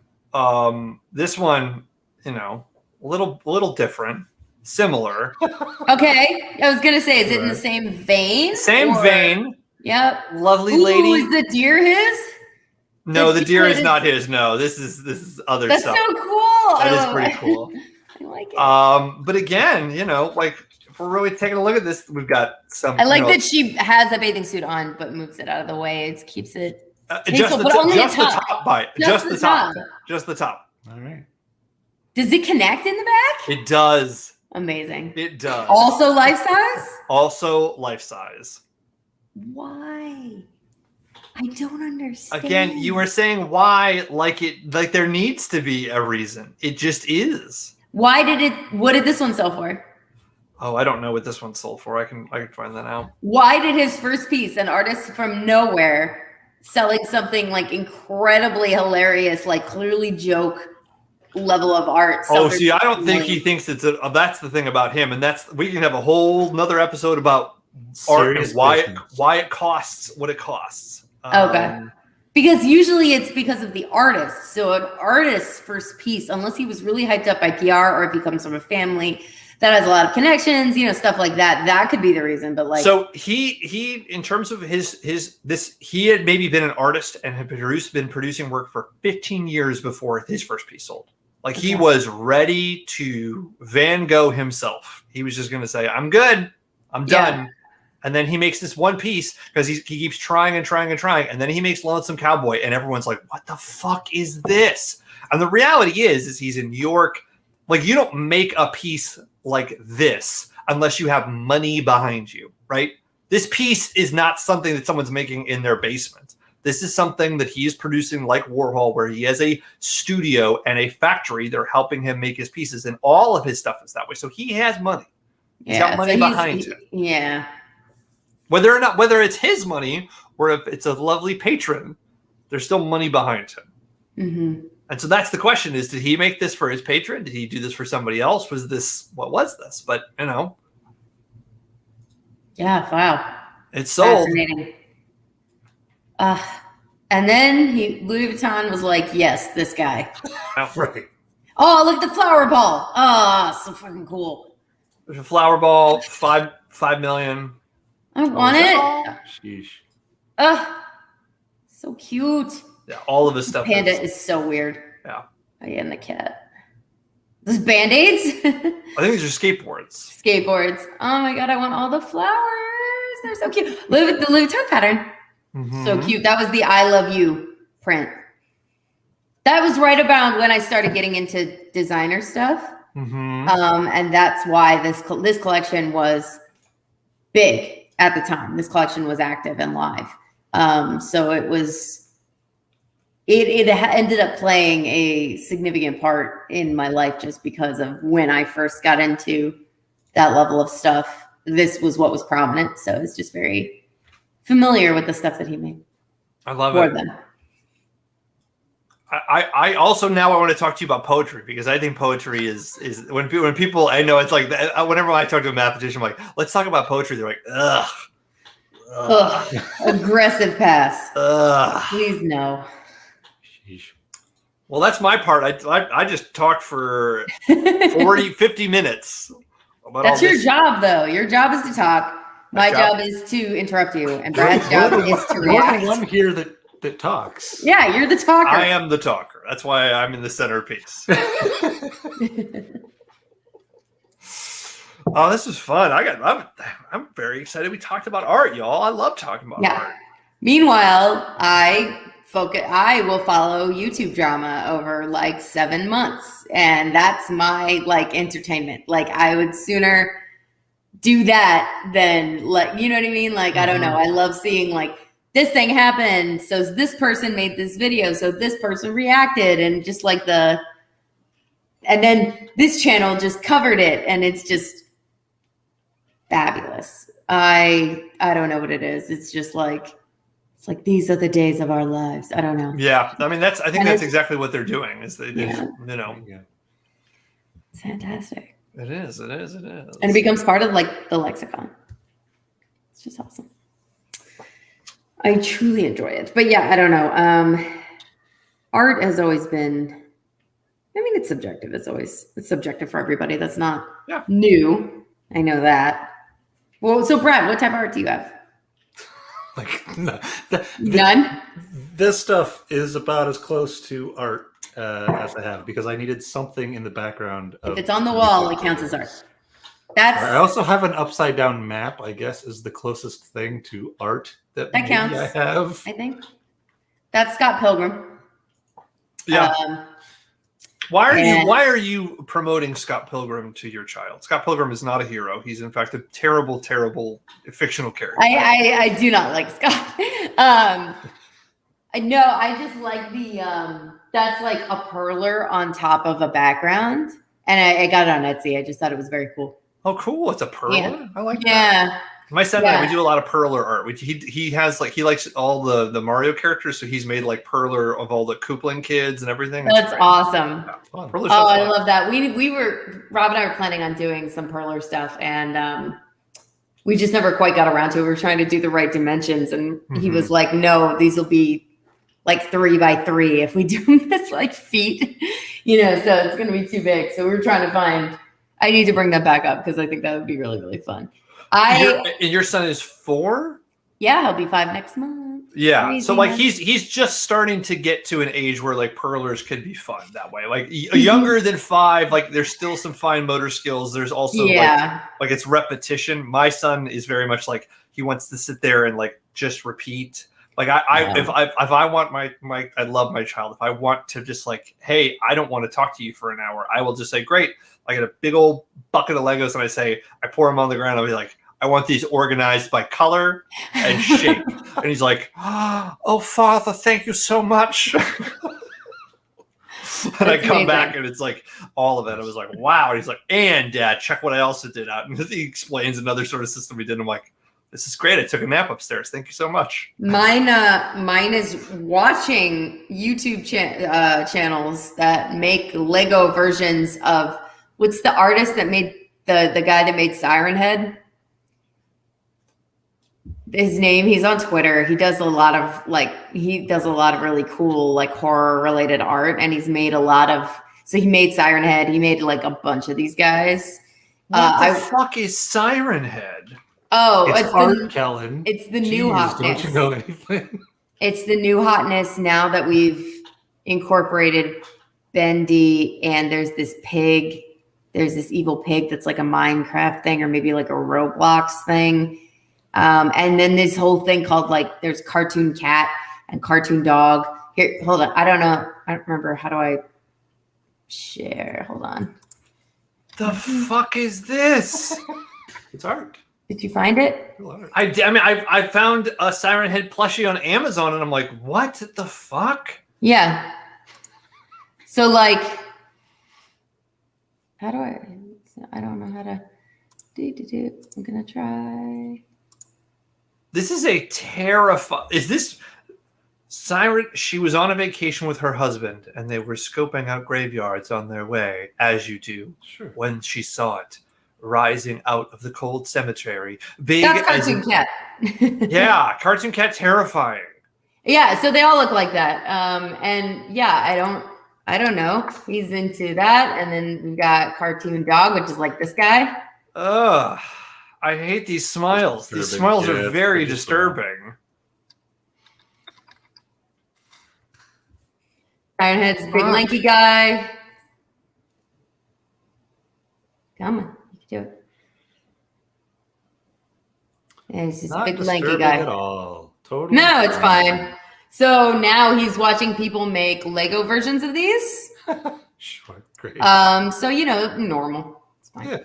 S2: This one, a little different. Similar.
S3: Okay. I was going to say, is it in the same vein?
S2: Same vein.
S3: Yep.
S2: Lovely lady.
S3: Is the deer his?
S2: No, the deer is not his. No, this is other
S3: That's
S2: stuff.
S3: That's so cool.
S2: That is pretty cool.
S3: I like it.
S2: But again, if we're really taking a look at this, we've got some.
S3: I like that she has a bathing suit on, but moves it out of the way. It keeps it
S2: just the top bite. Just the top. Just the top.
S1: All right.
S3: Does it connect in the back?
S2: It does.
S3: Amazing.
S2: It does.
S3: Also life size?
S2: Also life size.
S3: Why? I don't understand.
S2: Again, you were saying why, like there needs to be a reason. It just is.
S3: What did this one sell for?
S2: Oh, I don't know what this one sold for. I can find that out.
S3: Why did his first piece, an artist from nowhere, selling something incredibly hilarious, clearly joke level of art?
S2: Oh, see, I don't think he thinks that's the thing about him, and we can have a whole nother episode about art and why it costs what it costs.
S3: Okay. Because usually it's because of the artist. So an artist's first piece, unless he was really hyped up by PR or if he comes from a family that has a lot of connections, stuff like that, that could be the reason. But
S2: so he in terms of he had maybe been an artist and had been producing work for 15 years before his first piece sold. He was ready to Van Gogh himself. He was just going to say, I'm good. I'm done. And then he makes this one piece because he keeps trying and trying and trying. And then he makes Lonesome Cowboy. And everyone's like, what the fuck is this? And the reality is he's in New York. You don't make a piece like this unless you have money behind you, right? This piece is not something that someone's making in their basement. This is something that he is producing like Warhol, where he has a studio and a factory. They're helping him make his pieces. And all of his stuff is that way. So he has money. He's got money behind him.
S3: Yeah.
S2: Whether it's his money or if it's a lovely patron, there's still money behind him.
S3: Mm-hmm.
S2: And so that's the question: did he make this for his patron? Did he do this for somebody else? What was this? But
S3: yeah, wow,
S2: it's sold.
S3: Fascinating. And then Louis Vuitton was like, "Yes, this guy."
S1: Right.
S3: Oh, look at the flower ball. Oh, so fucking cool.
S2: There's a flower ball, 5 million.
S3: I want it.
S1: Sheesh.
S3: So cute.
S2: Yeah, all of his stuff.
S3: Panda is so weird.
S2: Yeah.
S3: Oh, yeah, and the cat. Those Band-Aids?
S2: I think these are skateboards.
S3: Skateboards. Oh my god, I want all the flowers. They're so cute. Look at the Louis Vuitton pattern. So cute. That was the I Love You print. That was right about when I started getting into designer stuff. And that's why this collection was big at the time. This collection was active and live. So it ended up playing a significant part in my life just because of when I first got into that level of stuff. This was what was prominent. So it's just very familiar with the stuff that he made.
S2: I love
S3: for
S2: it.
S3: them.
S2: I also now I want to talk to you about poetry because I think poetry is when people I know it's like whenever I talk to a mathematician, I'm like, let's talk about poetry. They're like, ugh.
S3: Aggressive pass.
S2: Ugh.
S3: Please no.
S1: Sheesh.
S2: Well, that's my part. I just talked for 50 minutes.
S3: That's your job, though. Your job is to talk. My job is to interrupt you, and Brad's job is to react.
S1: You're the one here that talks.
S3: Yeah, you're the talker.
S2: I am the talker. That's why I'm in the centerpiece. Oh, this is fun. I'm very excited. We talked about art, y'all. I love talking about art.
S3: Meanwhile, I will follow YouTube drama over like 7 months, and that's my entertainment. Like I would sooner do that than you know what I mean? Like I don't know. I love seeing this thing happened, so this person made this video, so this person reacted, and just and then this channel just covered it, and it's just fabulous. I don't know what it is. It's just it's like these are the days of our lives. I don't know.
S2: Yeah, I mean that's exactly what they're doing. Is they
S1: Yeah.
S3: It's fantastic.
S2: It is.
S3: And it becomes part of the lexicon. It's just awesome. I truly enjoy it. But yeah, I don't know. Art has always been, I mean, it's subjective. It's subjective for everybody. That's not new. I know that. Well, so Brad, what type of art do you have? None?
S1: This stuff is about as close to art as I have because I needed something in the background.
S3: If it's on the wall, it counts as art.
S1: I also have an upside down map, I guess, is the closest thing to art that
S3: counts.
S1: I have.
S3: I think. That's Scott Pilgrim.
S2: Yeah. Why are you promoting Scott Pilgrim to your child? Scott Pilgrim is not a hero. He's in fact a terrible, terrible fictional character.
S3: I do not like Scott. No, I just like the that's like a perler on top of a background. And I got it on Etsy. I just thought it was very cool.
S2: Oh, cool. It's a perler.
S3: Yeah.
S2: I like that.
S3: Yeah.
S2: My son and I, we do a lot of perler art. He has he likes all the Mario characters, so he's made perler of all the Kooplin kids and everything.
S3: That's awesome.
S2: Yeah, fun.
S3: I love that. Rob and I were planning on doing some perler stuff, and we just never quite got around to it. We were trying to do the right dimensions, and he was like, "No, these will be 3 by 3 if we do this feet, so it's going to be too big." So we were trying to find. I need to bring that back up because I think that would be really, really fun.
S2: And your son is 4?
S3: Yeah, he'll be 5 next month.
S2: Yeah.
S3: Crazy,
S2: So he's just starting to get to an age where perlers could be fun that way. Younger than 5, there's still some fine motor skills. There's also it's repetition. My son is very much he wants to sit there and just repeat. If I want my I love my child. If I want to just hey, I don't want to talk to you for an hour, I will just say, great. I get a big old bucket of Legos and I pour them on the ground. I'll be like, I want these organized by color and shape. And he's like, oh, Father, thank you so much. And I come back and it's all of it. I was like, wow. And he's like, and Dad, check what I also did out. And he explains another sort of system he did. I'm like, this is great. I took a nap upstairs. Thank you so much.
S3: Mine is watching YouTube channels that make Lego versions of what's the artist that made the guy that made Siren Head? His name, he's on Twitter. He does a lot of really cool horror related art, and he's made a lot of So he made Siren Head. He made like a bunch of these guys.
S2: What the fuck is Siren Head?
S3: Oh,
S1: it's art, Kellen.
S3: It's the
S1: Jeez,
S3: new hotness.
S1: Don't you know anything?
S3: It's the new hotness now that we've incorporated Bendy, and there's this pig. There's this evil pig that's like a Minecraft thing, or maybe like a Roblox thing. And then this whole thing called like there's cartoon cat and cartoon dog. Here, hold on. I don't know. I don't remember. How do I share? Hold on.
S2: The fuck is this?
S1: It's art.
S3: Did you find it?
S2: I found a Siren Head plushie on Amazon, and I'm like, what the fuck?
S3: Yeah. So like, how do I don't know how to do. I'm gonna try.
S2: This is a terrifying. Is this Siren? She was on a vacation with her husband, and they were scoping out graveyards on their way, as you do.
S1: Sure.
S2: When she saw it rising out of the cold cemetery, big.
S3: That's cartoon cat.
S2: Yeah, cartoon cat, terrifying.
S3: Yeah, so they all look like that. And yeah, I don't know. He's into that, and then we got cartoon dog, which is like this guy.
S2: Ugh. I hate these smiles. These smiles are very disturbing.
S3: Ironhead's a big lanky guy. Come on, you can do it. Yeah, he's just a big lanky guy.
S1: At all. Totally.
S3: No, it's fine. So now he's watching people make Lego versions of these.
S1: Sure, great.
S3: So normal. It's fine.
S1: Yeah.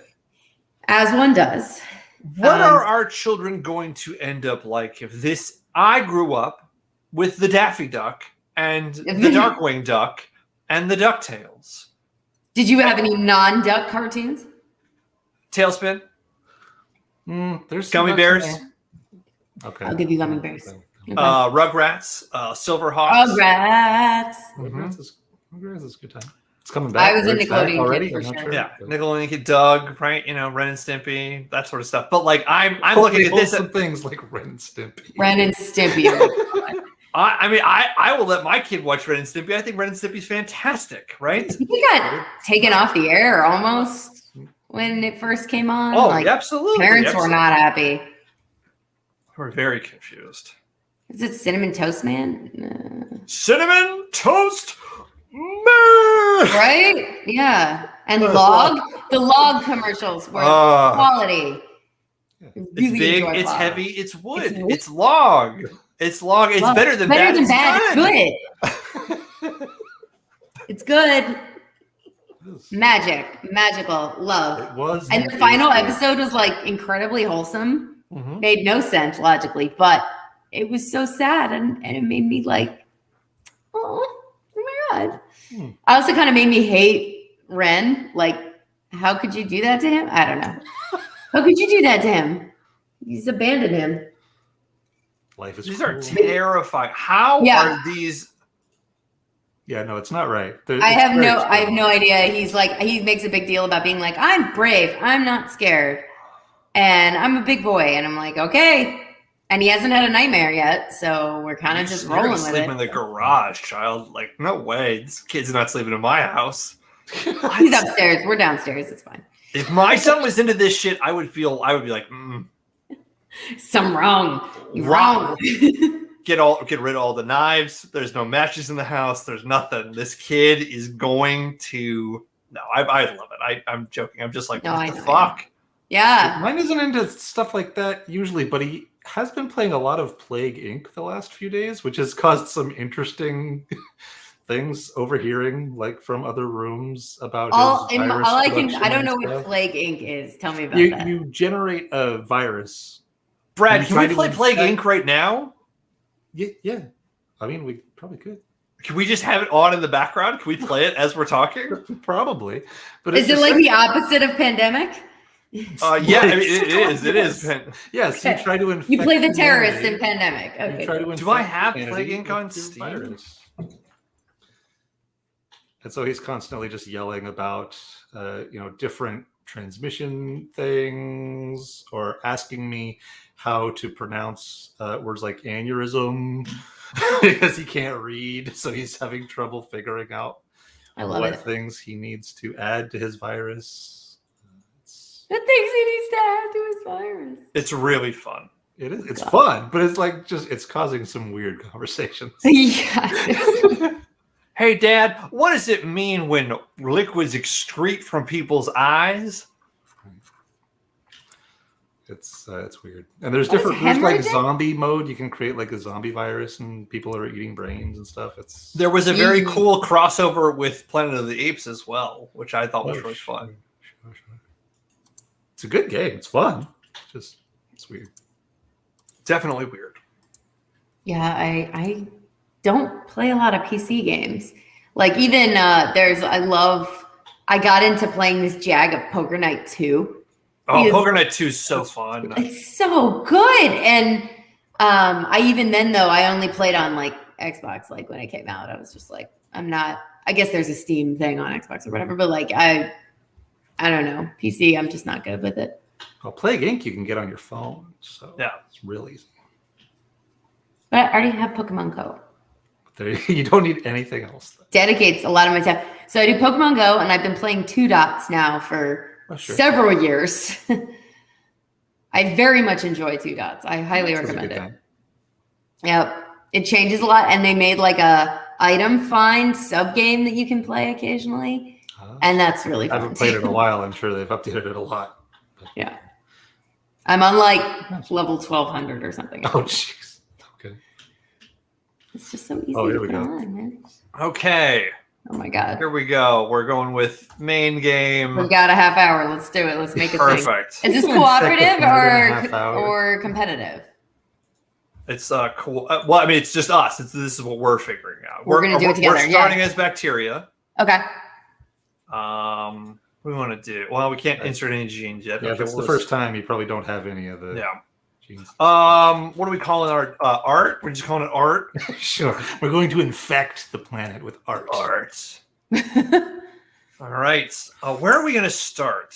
S3: As one does.
S2: What are our children going to end up like if this? I grew up with the Daffy Duck and the Darkwing Duck and the DuckTales.
S3: Did you have any non-duck cartoons?
S2: Tailspin.
S1: There's
S2: Gummy Bears.
S1: Okay.
S3: I'll give you Gummy Bears. Okay.
S2: Rugrats. Silverhawks.
S3: Rugrats.
S1: Rugrats is a good time. It's coming back.
S3: I was a Nickelodeon
S1: already.
S3: kid for sure.
S2: Yeah, Nickelodeon Kid, Doug, right? Ren and Stimpy, that sort of stuff. But like, I'm looking at this.
S1: Some things like Ren and Stimpy.
S3: Ren and Stimpy.
S2: I will let my kid watch Ren and Stimpy. I think Ren and Stimpy's fantastic, right?
S3: He got taken off the air almost when it first came on.
S2: Oh, absolutely.
S3: Parents were not happy.
S2: We're very confused.
S3: Is it Cinnamon Toast Man? No.
S2: Cinnamon Toast Man!
S3: Right? Yeah. And the log commercials were quality.
S2: It's big, it's heavy, it's wood, it's log. It's log. It's better than bad.
S3: It's good. It's good. Magical, love.
S1: It was.
S3: And the final episode was like incredibly wholesome.
S2: Mm-hmm.
S3: Made no sense logically, but it was so sad, and it made me like, oh my god. I also kind of made me hate Ren. Like, how could you do that to him? I don't know. How could you do that to him? You just abandoned him.
S1: Life is.
S2: These are terrifying. How are these?
S1: Yeah, no, it's not right.
S3: I have no idea. He's like, he makes a big deal about being like, I'm brave, I'm not scared, and I'm a big boy, and I'm like, okay. And he hasn't had a nightmare yet, so we're kind of just rolling with it.
S2: Sleep in the garage, child. Like, no way. This kid's not sleeping in my house.
S3: He's upstairs. We're downstairs. It's fine.
S2: If my son was into this shit, I would be like,
S3: something wrong. You're wrong.
S2: Get rid of all the knives. There's no matches in the house. There's nothing. This kid is going to. No, I love it. I'm joking. I'm just like, what the fuck?
S3: Yeah.
S1: Mine isn't into stuff like that usually, but he has been playing a lot of Plague Inc. the last few days, which has caused some interesting things overhearing, like from other rooms about
S3: I don't know what Plague Inc. is. Tell me about that.
S1: You generate a virus.
S2: Brad, can we play Plague Inc. right now?
S1: Yeah. I mean, we probably could.
S2: Can we just have it on in the background? Can we play it as we're talking?
S1: Probably. But
S3: is it like the opposite of pandemic?
S2: Yeah, I mean, it is.
S1: Yes, okay. You try to infect.
S3: You play the terrorist in pandemic. Okay.
S2: Do I have Plague Inc. on Steam?
S1: And so he's constantly just yelling about, different transmission things, or asking me how to pronounce words like aneurysm because he can't read, so he's having trouble figuring out
S3: I love
S1: what
S3: it.
S1: things he needs to add to his virus.
S3: The things he needs to add to his virus.
S2: It's really fun.
S1: It is. It's fun, but it's like it's causing some weird conversations.
S3: Yes.
S2: Hey, Dad, what does it mean when liquids excrete from people's eyes?
S1: It's weird. And there's
S3: What is
S1: different. There's like
S3: hemorrhaging?
S1: zombie mode. You can create like a zombie virus, and people are eating brains and stuff. It's
S2: There was a very
S3: Mhm.
S2: cool crossover with Planet of the Apes as well, which I thought was really fun.
S1: Sure. It's a good game. It's fun. It's weird.
S2: Definitely weird.
S3: Yeah, I don't play a lot of PC games. Like even I got into playing this Jag of Poker Night 2.
S2: Oh,
S3: Because
S2: Poker Night 2 is so fun.
S3: It's so good. And I even then though I only played on like Xbox, like when it came out. I was just like, I guess there's a Steam thing on Xbox or whatever, but like I don't know. PC, I'm just not good with it.
S1: Well, Plague Inc. you can get on your phone, so
S2: Yeah.
S1: it's real easy.
S3: But I already have Pokemon Go.
S1: You don't need anything else.
S3: Dedicates a lot of my time. So I do Pokemon Go, and I've been playing 2 Dots now for several years. I very much enjoy 2 Dots. I highly recommend it. Yep. It changes a lot, and they made like a item find sub game that you can play occasionally. And that's really fun.
S1: I haven't played it in a while. I'm sure they've updated it a lot.
S3: Yeah. I'm on like level 1200 or something.
S1: Oh, jeez. Okay.
S3: It's just so easy
S1: Oh, here
S3: to
S1: we
S3: put
S1: go.
S3: on, man.
S2: Okay.
S3: Oh my God.
S2: Here we go. We're going with main game.
S3: We've got a half hour. Let's do it. Let's make it
S2: Perfect.
S3: Is this
S1: We can check
S3: cooperative
S1: it in a half hour.
S3: or competitive?
S2: It's cool. Well, I mean, it's just us. This is what we're figuring out.
S3: We're gonna do it together,
S2: We're starting as bacteria.
S3: Okay.
S2: What do we want to do? Well, we can't insert any genes yet.
S1: Yeah, if
S2: Okay,
S1: it's
S2: well,
S1: the first time, you probably don't have any of the
S2: Yeah.
S1: genes.
S2: What are we calling our art? We're just calling it art.
S1: Sure. We're going to infect the planet with art.
S2: Art. All right. Where are we going to start?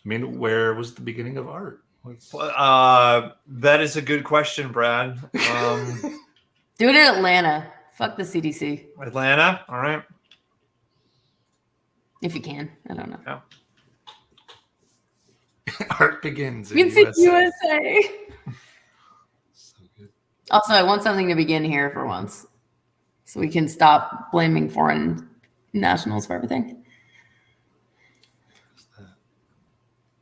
S1: I mean, where was the beginning of art?
S2: That is a good question, Brad.
S3: Do it in Atlanta. Fuck the CDC.
S2: Atlanta. All right.
S3: If you can. I don't know.
S2: Yeah.
S1: Art begins in
S3: You can see
S1: USA.
S3: USA.
S1: So good.
S3: Also, I want something to begin here for once. So we can stop blaming foreign nationals for everything.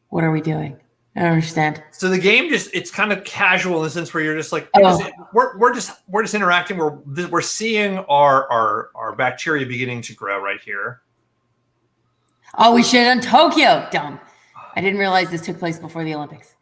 S3: What are we doing? I don't understand.
S2: So the game it's kind of casual in the sense where you're just like
S3: Oh.
S2: we're just interacting. We're seeing our bacteria beginning to grow right here.
S3: Oh, we should have done Tokyo. Dumb. I didn't realize this took place before the Olympics.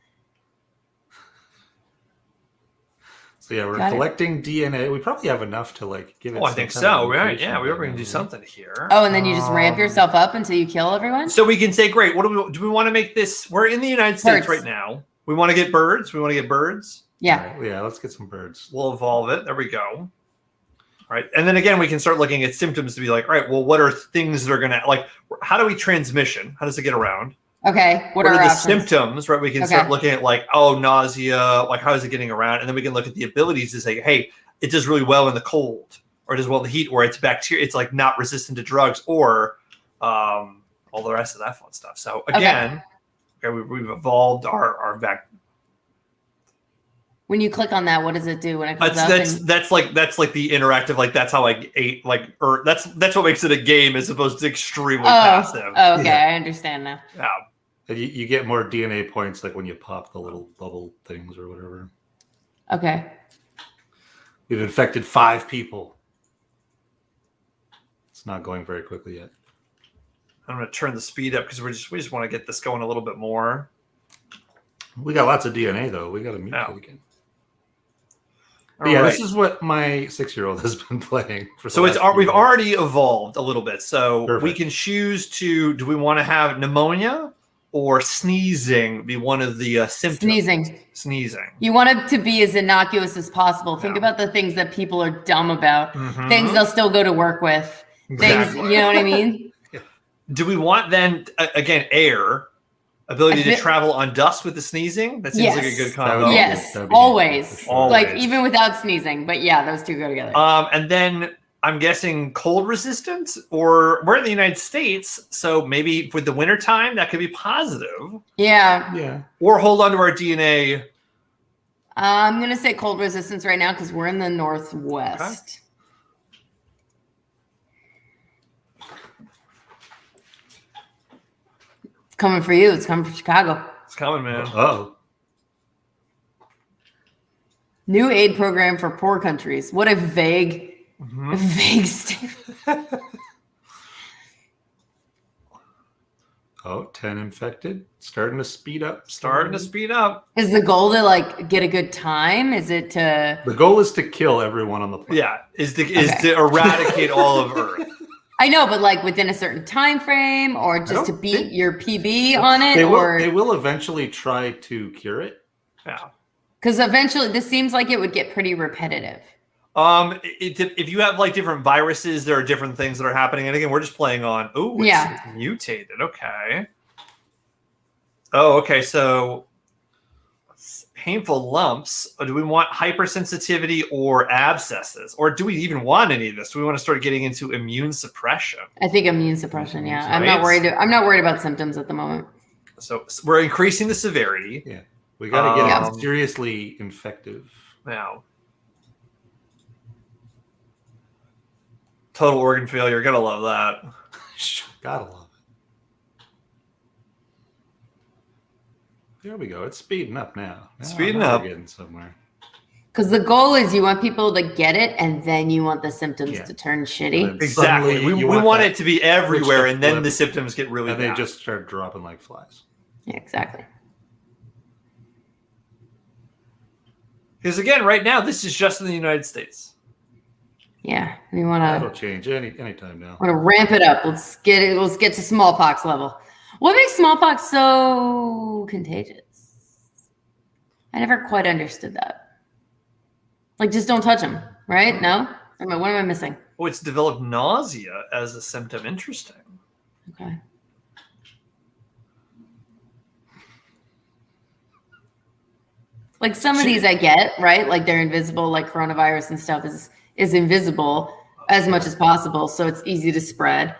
S1: So yeah, we're
S3: Got it.
S1: collecting DNA. We probably have enough to like give it.
S2: Oh, I
S1: some
S2: think
S1: kind
S2: so.
S1: of
S2: Right?
S1: indication
S2: Yeah, we were
S1: by
S2: going to do
S1: now.
S2: something here.
S3: Oh, and then you just ramp yourself up until you kill everyone?
S2: So we can say, great. What do we want to make this? We're in the United States
S3: Birds.
S2: right now. We want to get birds. We want to get birds.
S3: Yeah.
S1: All right, yeah, let's get some birds.
S2: We'll evolve it. There we go. All right. And then again, we can start looking at symptoms to be like, all right, well, what are things that are going to, like, how do we transmission? How does it get around?
S3: Okay. What
S2: are
S3: are
S2: the
S3: our options?
S2: symptoms, right? We can start looking at like, oh, nausea, like how is it getting around? And then we can look at the abilities to say, hey, it does really well in the cold, or it does well in the heat, or it's bacteria, it's like not resistant to drugs, or all the rest of that fun stuff. So again, we've evolved our back.
S3: When you click on that, what does it do when it comes up?
S2: That's like the interactive, like that's how I ate, like, or that's what makes it a game as opposed to extremely passive.
S3: Oh, okay.
S1: Yeah.
S3: I understand now.
S2: Yeah.
S1: And you get more DNA points like when you pop the little bubble things or whatever.
S3: Okay.
S1: We've infected 5 people. It's not going very quickly yet.
S2: I'm going to turn the speed up because we just want to get this going a little bit more.
S1: We got lots of DNA though. We got to mutate again.
S2: All
S1: Yeah,
S2: right.
S1: this is what my 6-year-old has been playing for.
S2: So we've already evolved a little bit. So
S1: Perfect.
S2: we can choose to, do we want to have pneumonia or sneezing be one of the symptoms? Sneezing.
S3: You want it to be as innocuous as possible. Think
S2: Yeah.
S3: about the things that people are dumb about.
S2: Mhm.
S3: Things they'll still go to work with. Things,
S2: Exactly.
S3: you know what I mean?
S2: Do we want then, again, air, ability
S3: I
S2: to
S3: feel-
S2: travel on dust with the sneezing? That seems like a
S3: Yes.
S2: good
S1: That
S2: combo.
S1: would be
S3: Yes,
S1: that'd be
S3: always.
S1: for sure.
S2: Always.
S3: Like even without sneezing. But yeah, those two go together.
S2: And then I'm guessing cold resistant, or we're in the United States, so maybe with the wintertime, that could be positive.
S3: Yeah.
S1: Yeah.
S2: Or hold on to our DNA.
S3: I'm going to say cold resistance right now because we're in the Northwest. It's coming for you. It's coming for Chicago.
S2: It's coming, man.
S1: Oh.
S3: New aid program for poor countries. What a vague statement.
S1: Oh, 10 infected. Starting to speed up.
S2: Starting to speed up.
S3: Is the goal to like get a good time? Is it to?
S1: The goal is to kill everyone on the planet.
S2: Yeah, is to eradicate all of Earth.
S3: I know, but like within a certain time frame, or just to beat your PB on it,
S1: They
S3: or
S1: will eventually try to cure it.
S2: Yeah.
S3: Because eventually, this seems like it would get pretty repetitive.
S2: If you have like different viruses, there are different things that are happening. And again, we're just playing on. Oh, it's mutated. Okay. Oh, okay. So painful lumps. Do we want hypersensitivity or abscesses, or do we even want any of this? Do we want to start getting into immune suppression?
S3: I think immune suppression. Yeah,
S2: Right?
S3: I'm not worried. I'm not worried about symptoms at the moment.
S2: So we're increasing the severity.
S1: Yeah, we got to get it seriously infective.
S2: Now, total organ failure. Gotta love that.
S1: Gotta love it. There we go. It's speeding up now.
S2: Speeding up.
S1: We're getting somewhere.
S3: Because the goal is you want people to get it, and then you want the symptoms to turn shitty.
S2: Exactly. We want it to be everywhere, and then the symptoms get really bad.
S1: And they just start dropping like flies.
S3: Yeah, exactly.
S2: Because again, right now, this is just in the United States.
S3: Yeah, we want
S1: That'll
S3: to
S1: change anytime now.
S3: want to ramp it up. Let's get it. Let's get to smallpox level. What makes smallpox so contagious? I never quite understood that. Like, just don't touch them, right? No? What am I missing?
S2: Oh, it's developed nausea as a symptom. Interesting.
S3: Okay. Like some of these I get, right? Like they're invisible, like coronavirus and stuff is invisible as much as possible. So it's easy to spread.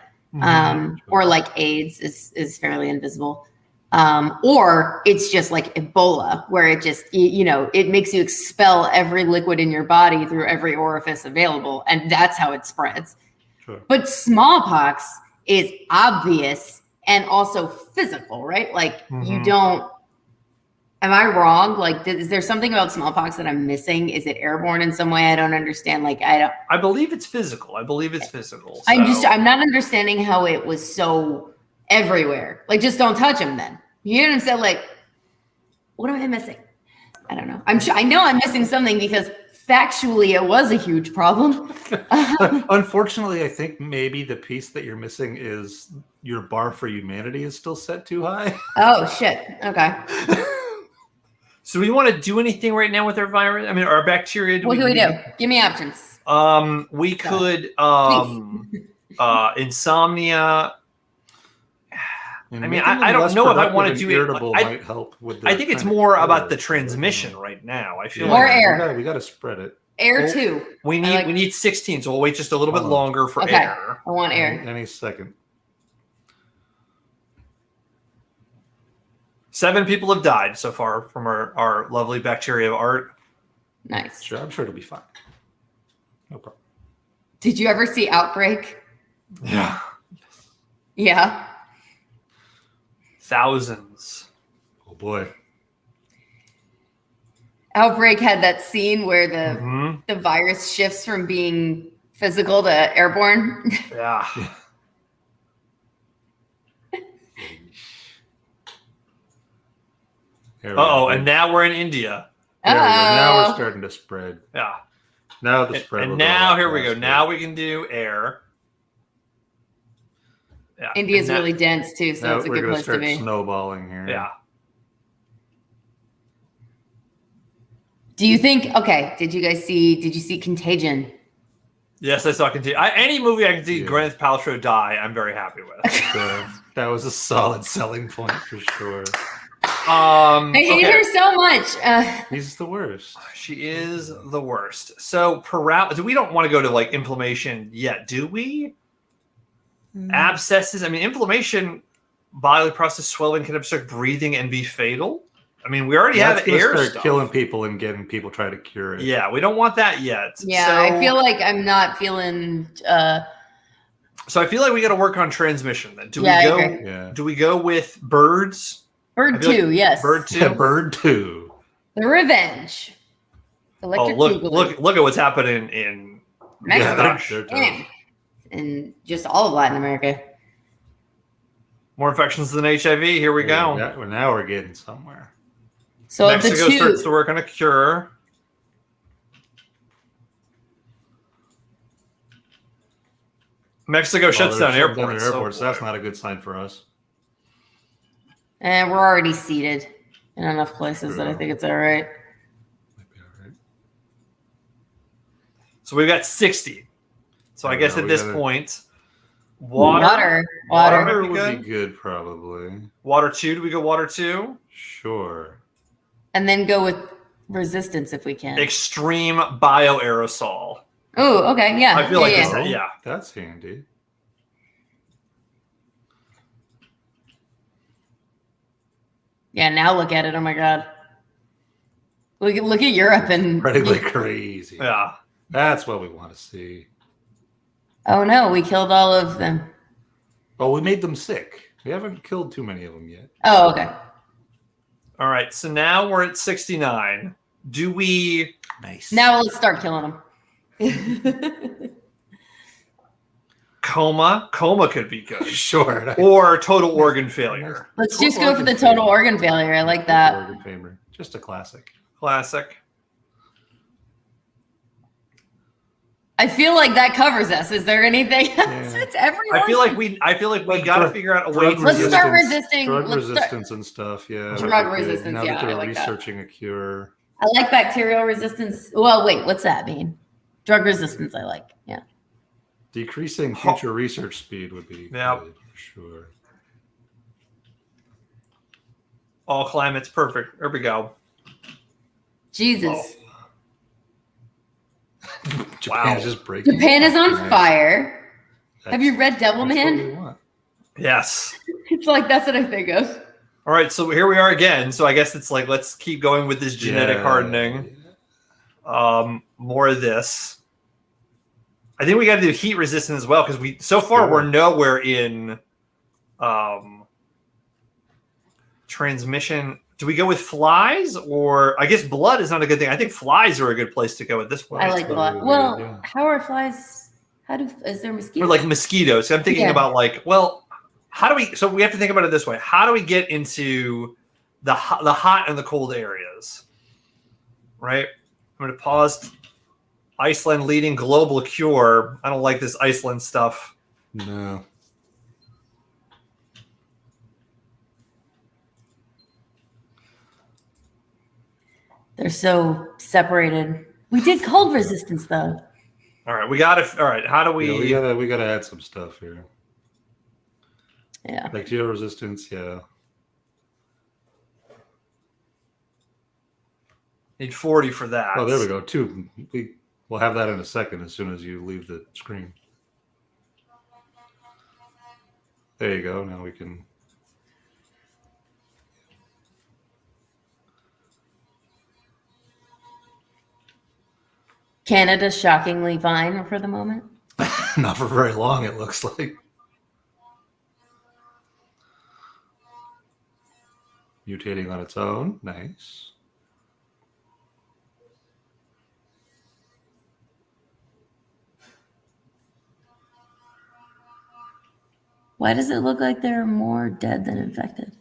S3: Or like AIDS is fairly invisible. Or it's just like Ebola, where it just, it makes you expel every liquid in your body through every orifice available. And that's how it spreads.
S1: Sure.
S3: But smallpox is obvious and also physical, right? Like you don't, am I wrong? Like, is there something about smallpox that I'm missing? Is it airborne in some way? I don't understand. Like,
S2: I believe it's physical. So.
S3: I'm not understanding how it was so everywhere. Like, just don't touch them then. You know what I'm saying? Like, what am I missing? I don't know. I know I'm missing something because factually it was a huge problem.
S1: Unfortunately, I think maybe the piece that you're missing is your bar for humanity is still set too high.
S3: Oh, shit. Okay.
S2: So we want to do anything right now with our virus? I mean, our bacteria?
S3: What can we do? Give me options.
S2: We could insomnia.
S1: And
S2: I mean, I don't know if I want to do
S1: irritable
S2: it.
S1: might help with.
S2: I think it's more about the transmission right now. I feel
S3: More
S2: like
S3: air.
S1: We got to spread it.
S3: Air too.
S2: We need 16, so we'll wait just a little bit longer for air.
S3: I want air.
S1: Any second.
S2: 7 people have died so far from our lovely bacteria of art.
S3: Nice.
S1: Sure, I'm sure it'll be fine. No problem.
S3: Did you ever see Outbreak?
S2: Yeah.
S3: Yeah.
S2: Thousands.
S1: Oh boy.
S3: Outbreak had that scene where the virus shifts from being physical to airborne.
S2: Yeah. And now we're in India.
S1: Now we're starting to spread.
S2: Yeah.
S1: Now the spread.
S2: And now here we go. Now we can do air. Yeah.
S3: India's really dense too, so it's a good place to be.
S1: Snowballing here.
S2: Yeah.
S3: Do you think? Okay. Did you see Contagion?
S2: Yes, I saw Contagion. Any movie I can see Gwyneth Paltrow die, I'm very happy with.
S1: Sure. That was a solid selling point for sure.
S3: I hate her so much.
S1: He's the worst.
S2: She is the worst. So we don't want to go to like inflammation yet, do we? Abscesses. I mean, inflammation, bodily process swelling can obstruct breathing and be fatal. I mean, we already have air stuff.
S1: Killing people and getting people trying to cure it.
S2: Yeah, we don't want that yet.
S3: Yeah,
S2: so,
S3: I feel like I'm not feeling.
S2: So I feel like we got to work on transmission then. Do we go with birds?
S3: Bird 2, yes.
S2: Bird 2.
S1: Yeah, Bird 2.
S3: The Revenge. Electric
S2: look at what's happening in
S3: Mexico. And just all of Latin America.
S2: More infections than HIV. Here we go.
S1: Now we're getting somewhere.
S3: So
S2: Mexico starts to work on a cure. Mexico shuts down airports.
S1: So that's not a good sign for us.
S3: And we're already seated in enough places that I think it's all right.
S1: Might be all right.
S2: So we've got 60. So I guess at this point,
S3: water
S1: would be good, probably.
S2: Water 2. Do we go water 2?
S1: Sure.
S3: And then go with resistance if we can.
S2: Extreme bioaerosol.
S3: Oh, okay, yeah.
S2: I feel like
S1: that's handy.
S3: Yeah, now look at it. Oh my god. Look at Europe and
S1: Spreading like crazy.
S2: Yeah.
S1: That's what we want to see.
S3: Oh no, we killed all of them.
S1: Well, we made them sick. We haven't killed too many of them yet.
S3: Oh, okay.
S2: All right, so now we're at 69. Do we...
S1: Nice.
S3: Now let's start killing them.
S2: Coma could be good.
S1: Sure.
S2: Or total organ failure.
S3: Let's just go for the total organ failure. I like that.
S1: Organ failure. Just a classic.
S2: Classic.
S3: I feel like that covers us. Is there anything else?
S1: Yeah.
S3: It's everyone.
S2: I feel like we got to figure out a way.
S3: Let's start resisting.
S1: Drug resistance and stuff. Yeah.
S3: Drug resistance.
S1: Now
S3: Yeah,
S1: that they're
S3: I like
S1: researching a cure.
S3: I like bacterial resistance. Well, wait, what's that mean? Drug resistance. I like. Yeah.
S1: Decreasing future research speed would be good, for sure.
S2: All climates perfect. There we go.
S3: Jesus.
S1: Japan's just breaking.
S3: Japan is on fire. Have you read Devilman?
S2: Yes.
S3: It's like that's what I think of.
S2: All right, so here we are again. So I guess it's like let's keep going with this genetic hardening. More of this. I think we got to do heat resistant as well because we're nowhere in transmission. Do we go with flies or I guess blood is not a good thing. I think flies are a good place to go at this point.
S3: I like flies. Well, how are flies? Is there mosquitoes?
S2: Or like mosquitoes. I'm thinking about how do we? So we have to think about it this way. How do we get into the hot and the cold areas? Right. I'm going to pause. Iceland leading global cure. I don't like this Iceland stuff.
S1: No.
S3: They're so separated. We did cold resistance though.
S2: All right, we got it. All right, how do we?
S1: Yeah, we gotta add some stuff here.
S3: Yeah.
S1: Bacterial resistance. Yeah.
S2: Need 40 for that.
S1: Oh, there we go. 2. We'll have that in a second as soon as you leave the screen. There you go. Now we can.
S3: Canada's shockingly fine for the moment.
S1: Not for very long, it looks like. Mutating on its own. Nice.
S3: Why does it look like there are more dead than infected?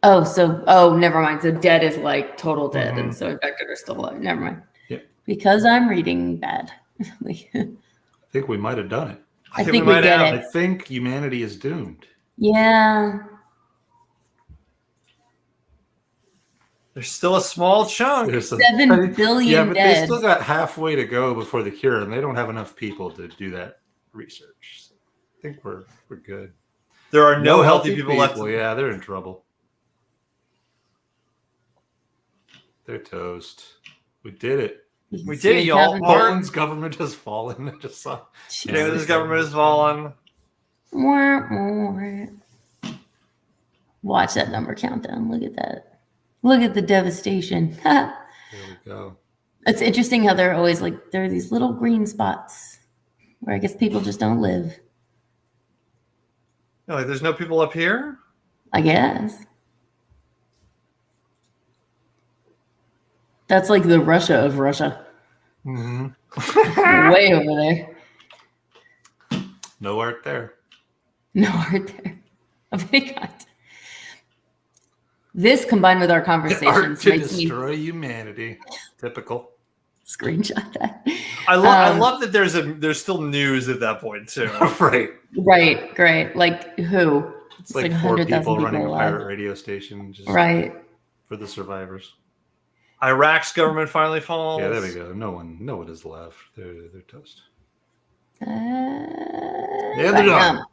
S3: Oh, never mind. So dead is like total dead, and so infected are still alive. Never mind.
S1: Yeah.
S3: Because I'm reading bad.
S1: I think we might have done it.
S3: I think we get it.
S1: I think humanity is doomed.
S3: Yeah.
S2: There's still a small chunk.
S1: There's
S3: 7 billion
S1: Yeah, but
S3: dead.
S1: they still got halfway to go before the cure, and they don't have enough people to do that research. So I think we're good.
S2: There are no healthy people left.
S1: Yeah, they're in trouble. They're toast. We did it.
S2: We did it, y'all.
S1: Poland's government has fallen. I just saw.
S2: Canada's government has fallen.
S3: Watch that number countdown. Look at that. Look at the devastation.
S1: There we go.
S3: It's interesting how they're always like, there are these little green spots where I guess people just don't live.
S2: Like, there's no people up here?
S3: I guess. That's like the Russia of Russia.
S2: Mm-hmm.
S3: Way over there.
S1: No art there.
S3: No art there. Of any kind. This combined with our conversations
S1: Art to
S3: makes me
S1: destroy humanity. Typical.
S3: screenshot that.
S2: I love that there's still news at that point too.
S1: Right.
S3: Right. Great. Like who?
S1: It's like 4 people running a pirate radio station just for the survivors.
S2: Iraq's government finally falls.
S1: Yeah, there we go. No one is left. They're toast.
S3: Yeah,
S1: they're done.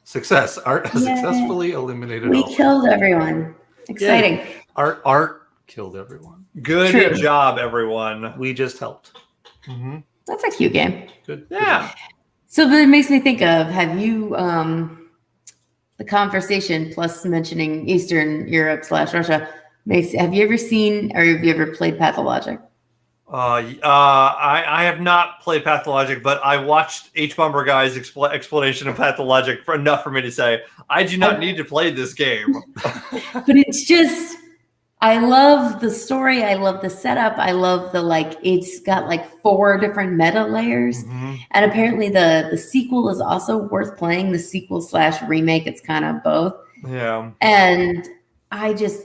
S1: Success. Art has successfully eliminated
S3: We
S1: all.
S3: killed everyone. Exciting.
S1: Yeah. Art killed everyone.
S2: Good job, everyone.
S1: We just helped.
S2: Mm-hmm.
S3: That's a cute game.
S1: Good.
S2: Yeah.
S3: So that makes me think of, have you, the conversation plus mentioning Eastern Europe / Russia, have you ever seen or have you ever played Pathologic?
S2: I have not played Pathologic, but I watched H Bomber Guy's explanation of Pathologic for enough for me to say I do not need to play this game.
S3: But it's just, I love the story. I love the setup. I love it's got like 4 different meta layers.
S2: Mm-hmm.
S3: And apparently the sequel is also worth playing. The sequel / remake. It's kind of both.
S2: Yeah.
S3: And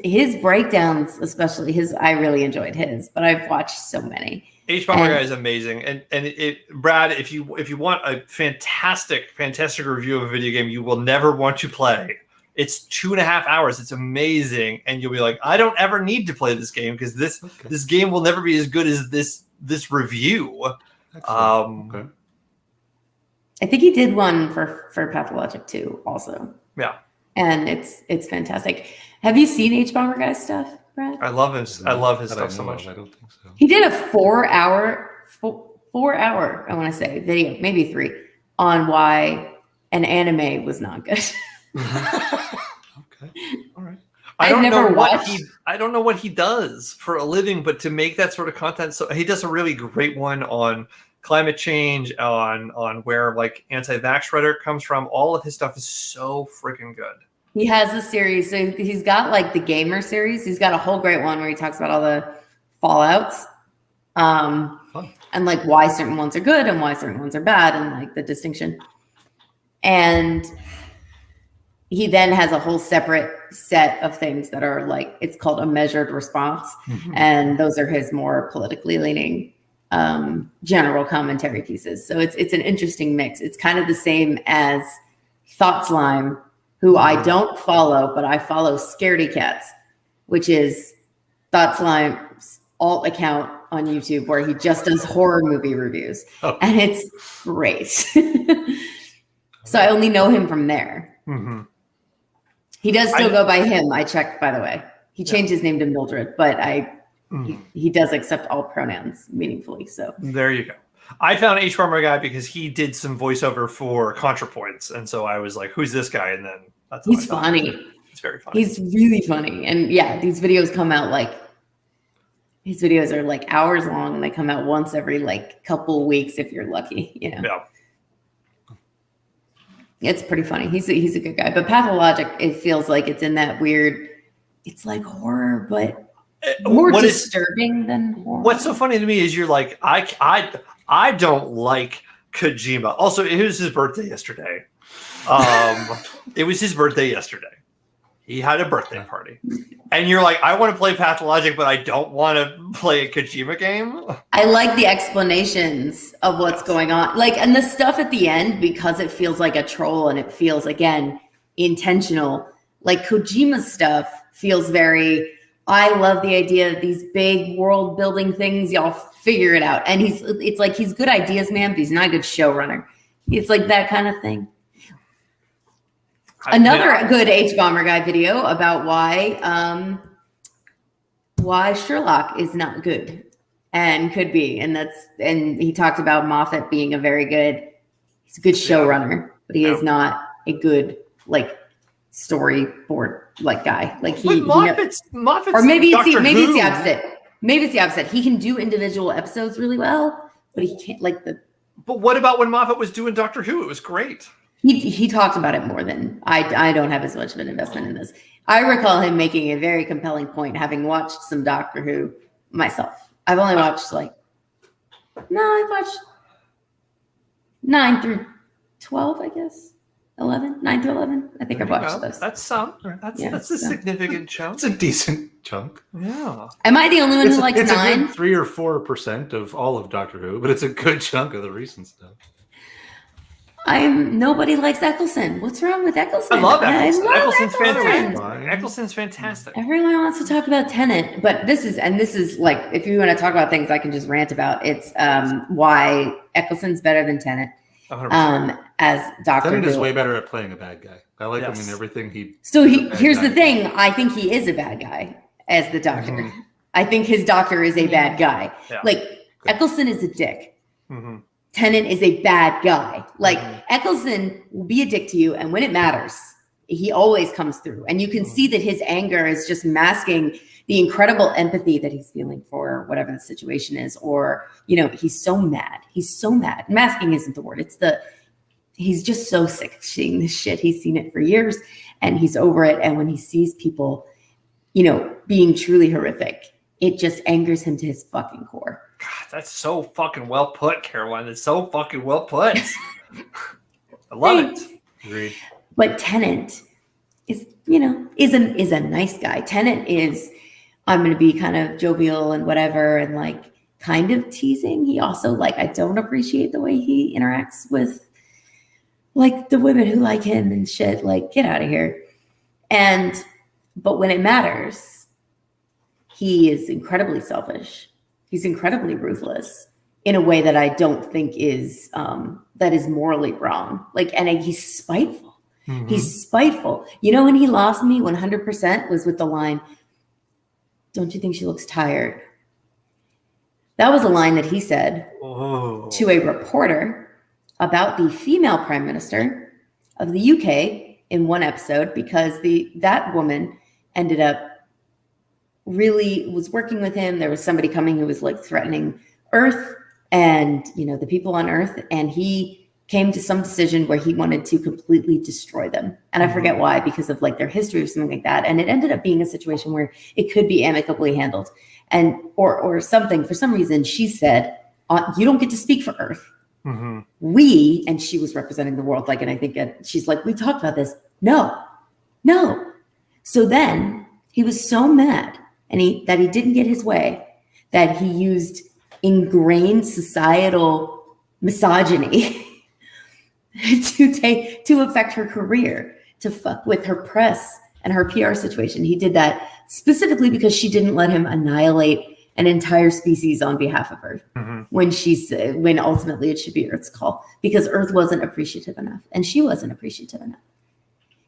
S3: his breakdowns, especially I really enjoyed his, but I've watched so many.
S2: H Bomber Guy is amazing. And Brad, if you want a fantastic review of a video game you will never want to play, it's 2.5 hours. It's amazing. And you'll be like, I don't ever need to play this game because this game will never be as good as this review.
S1: Okay.
S3: I think he did one for Pathologic too, also.
S2: Yeah.
S3: And it's fantastic. Have you seen H Bomber Guy's stuff, Brad?
S2: I love his stuff so much.
S1: I don't think so.
S3: He did a 4-hour, I want to say, video, maybe 3, on why an anime was not good.
S1: Okay. All right.
S2: I don't know what he does for a living, but to make that sort of content, so he does a really great one on climate change, on where like anti-vax rhetoric comes from. All of his stuff is so freaking good.
S3: He has a series. So he's got like the gamer series. He's got a whole great one where he talks about all the fallouts. And like why certain ones are good and why certain ones are bad and like the distinction. And he then has a whole separate set of things that are like, it's called a measured response. Mm-hmm. And those are his more politically leaning general commentary pieces. So it's an interesting mix. It's kind of the same as Thought Slime, who I don't follow, but I follow Scaredy Cats, which is Thought Slime's alt account on YouTube where he just does horror movie reviews. Oh. And it's great. So I only know him from there.
S2: Mm-hmm.
S3: He does still go by him. I checked, by the way. He changed his name to Mildred, but he does accept all pronouns meaningfully. So
S2: there you go. I found H Bomber Guy because he did some voiceover for ContraPoints, and so I was like, "Who's this guy?" And then
S3: he's funny.
S2: He's very funny.
S3: He's really funny, and yeah, these videos come out his videos are like hours long, and they come out once every like couple weeks if you're lucky. You know.
S2: Yeah.
S3: It's pretty funny. He's a good guy, but Pathologic, it feels like it's in that weird. It's like horror, but more disturbing than horror.
S2: What's so funny to me is you're like, I don't like Kojima. Also, it was his birthday yesterday. It was his birthday yesterday. He had a birthday party. And you're like, I want to play Pathologic, but I don't want to play a Kojima game.
S3: I like the explanations of what's going on. Like, and the stuff at the end, because it feels like a troll and it feels, again, intentional. Like Kojima's stuff feels very, I love the idea of these big world building things. Y'all figure it out. And it's like, he's good ideas, man, but he's not a good showrunner. It's like that kind of thing. Another good H-Bomber Guy video about why Sherlock is not good and could be. And he talked about Moffat being he's a good showrunner, but he is not a good storyboard guy. Moffat's or maybe it's the opposite. Maybe it's the opposite. He can do individual episodes really well, but he can't
S2: But what about when Moffat was doing Doctor Who? It was great.
S3: He talked about it more than I don't have as much of an investment in this. I recall him making a very compelling point, having watched some Doctor Who myself. I've only watched I've watched 9 through 12, I guess. 9 through 11. I think I've watched those.
S2: That's some. That's a significant chunk.
S1: It's a decent chunk.
S2: Yeah.
S3: Am I the only one who likes 9?
S1: It's 3 or 4% of all of Doctor Who, but it's a good chunk of the recent stuff.
S3: Nobody likes Eccleston. What's wrong with Eccleston?
S2: I love Eccleston.
S3: I love
S2: Eccleston's Eccleston's fantastic.
S3: Everyone wants to talk about Tennant, but this is if you want to talk about things I can just rant about, it's why Eccleston's better than Tennant.
S2: 100%.
S3: As Doctor Who.
S1: Tennant is way better at playing a bad guy. I like him in everything he.
S3: So here's the thing. I think he is a bad guy as the Doctor. Mm-hmm. I think his Doctor is a bad guy. Yeah. Eccleston is a dick. Mm-hmm. Tennant is a bad guy. Eccleston will be a dick to you, and when it matters, he always comes through. And you can see that his anger is just masking the incredible empathy that he's feeling for whatever the situation is. Or, he's so mad. He's so mad. Masking isn't the word. He's just so sick of seeing this shit. He's seen it for years, and he's over it. And when he sees people, being truly horrific, it just angers him to his fucking core.
S2: God, that's so fucking well put, Caroline. It's so fucking well put. I love it.
S1: Agreed.
S3: But Tennant is a nice guy. Tennant is, I'm going to be kind of jovial and whatever, and kind of teasing. He also I don't appreciate the way he interacts with the women who like him and shit. Get out of here. But when it matters, he is incredibly selfish. He's incredibly ruthless in a way that I don't think is morally wrong. And he's spiteful. Mm-hmm. He's spiteful. When he lost me 100% was with the line, "Don't you think she looks tired?" That was a line that he said to a reporter about the female prime minister of the UK in one episode, because that woman ended up really was working with him. There was somebody coming who was threatening Earth and, the people on Earth. And he came to some decision where he wanted to completely destroy them. And I forget why, because of their history or something like that. And it ended up being a situation where it could be amicably handled or something. For some reason, she said, you don't get to speak for Earth. Mm-hmm. And she was representing the world. And I think she's we talked about this. No. So then he was so mad that he didn't get his way, that he used ingrained societal misogyny to affect her career, to fuck with her press and her PR situation. He did that specifically because she didn't let him annihilate an entire species on behalf of Earth, when ultimately it should be Earth's call, because Earth wasn't appreciative enough and she wasn't appreciative enough.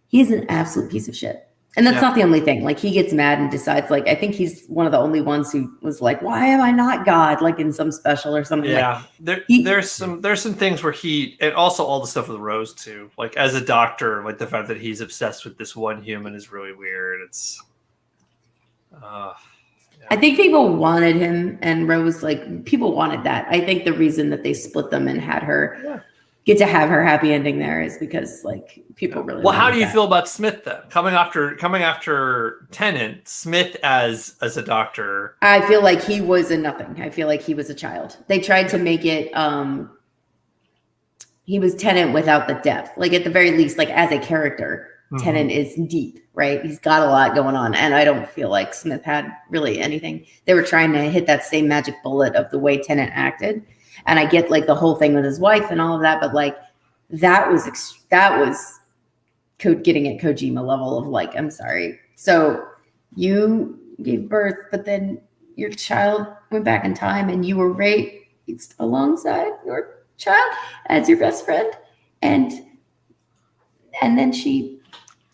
S3: He is an absolute piece of shit. And that's not the only thing. He gets mad and decides, I think he's one of the only ones who was why am I not God? In some special or something.
S2: Yeah. There's some things where and also all the stuff with Rose too. As a doctor, the fact that he's obsessed with this one human is really weird. It's,
S3: I think people wanted him and Rose, people wanted that. I think the reason that they split them and had her get to have her happy ending there is because people really.
S2: Well, how do you feel about Smith then? Coming after Tennant, Smith as a doctor.
S3: I feel like he was a nothing. I feel like he was a child. They tried to make it. He was Tennant without the depth. At the very least, as a character, Tennant is deep, right? He's got a lot going on, and I don't feel like Smith had really anything. They were trying to hit that same magic bullet of the way Tennant acted. And I get the whole thing with his wife and all of that, but that was getting at Kojima level of I'm sorry. So you gave birth, but then your child went back in time and you were raised alongside your child as your best friend. And then she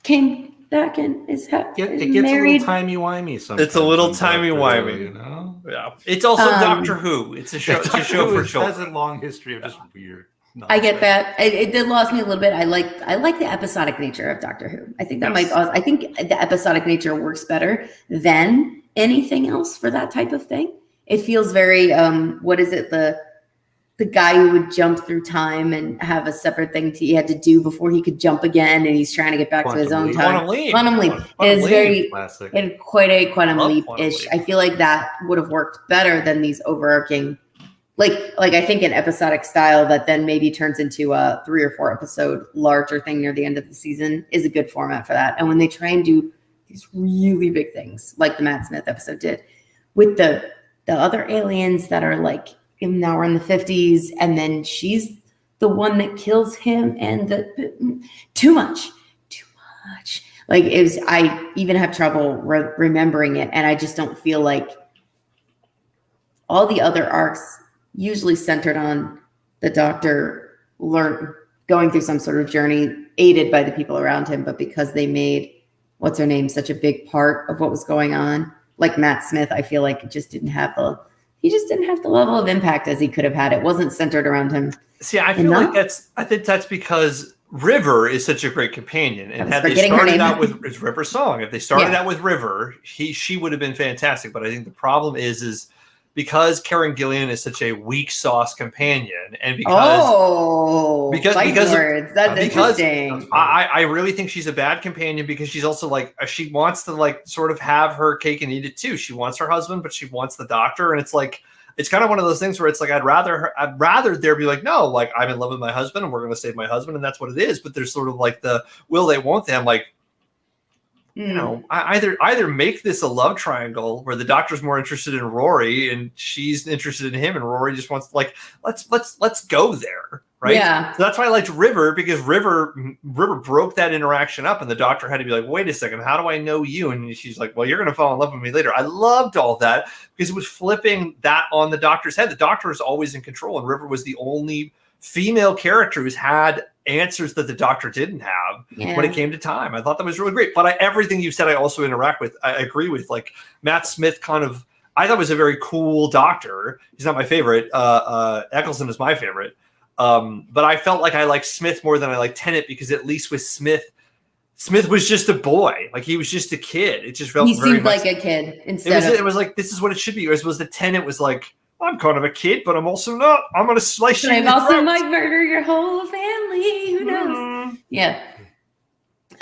S3: came back and is
S1: It gets a
S3: married.
S1: little timey-wimey sometimes.
S2: It's a little
S1: on Doctor Who,
S2: timey-wimey.
S1: you know?
S2: Yeah. It's also Doctor Who. It's a show. It's a show for
S1: Has
S2: children.
S1: a long history of just weird.
S3: I get that. It did lost me a little bit. I like the episodic nature of Doctor Who. I think that I think the episodic nature works better than anything else for that type of thing. It feels very what is it, the guy who would jump through time and have a separate thing he had to do before he could jump again, and he's trying to get back to his own time. Quantum Leap. It is very
S1: classic.
S3: and quite a Quantum Leap-ish.
S2: Quantum Leap.
S3: I feel like that would have worked better than these overarching, like I think an episodic style that then maybe turns into a 3 or 4 episode larger thing near the end of the season is a good format for that. And when they try and do these really big things, like the Matt Smith episode did, with the other aliens that are like, now we're in the 50s, and then she's the one that kills him, and too much. Like it was, I even have trouble remembering it, and I just don't feel like all the other arcs usually centered on the Doctor going through some sort of journey aided by the people around him, but because they made what's her name such a big part of what was going on, like Matt Smith, I feel like he just didn't have the level of impact as he could have had. It wasn't centered around him.
S2: See, I feel like I think that's because River is such a great companion, and had they started out with River's song, if they started out with River, she would have been fantastic. But I think the problem is because Karen Gillan is such a weak sauce companion, and because
S3: that's interesting.
S2: I really think she's a bad companion because she's also like she wants to like sort of have her cake and eat it too. She wants her husband, but she wants the Doctor, and it's like it's kind of one of those things where it's like I'd rather there be like, no, like I'm in love with my husband and we're going to save my husband, and that's what it is. But there's sort of like the will they won't they. I'm like, you know, either make this a love triangle where the Doctor's more interested in Rory and she's interested in him, and Rory just wants like let's go there, right?
S3: Yeah.
S2: So that's why I liked River, because River broke that interaction up, and the Doctor had to be like, wait a second, how do I know you? And she's like, well, you're going to fall in love with me later. I loved all that because it was flipping that on the Doctor's head. The Doctor is always in control, and River was the only female character who's had answers that the Doctor didn't have when it came to time. I thought that was really great. But everything you said, I also I agree with. Like Matt Smith I thought was a very cool Doctor. He's not my favorite. Eccleston is my favorite. But I felt like I liked Smith more than I liked Tennant, because at least with Smith was just a boy. Like he was just a kid. It just felt
S3: he seemed like a kid
S2: it was like, this is what it should be. Whereas the Tennant was like, I'm kind of a kid, but I'm also not. I'm going to slice you.
S3: I also might murder your whole family. Who knows? Yeah.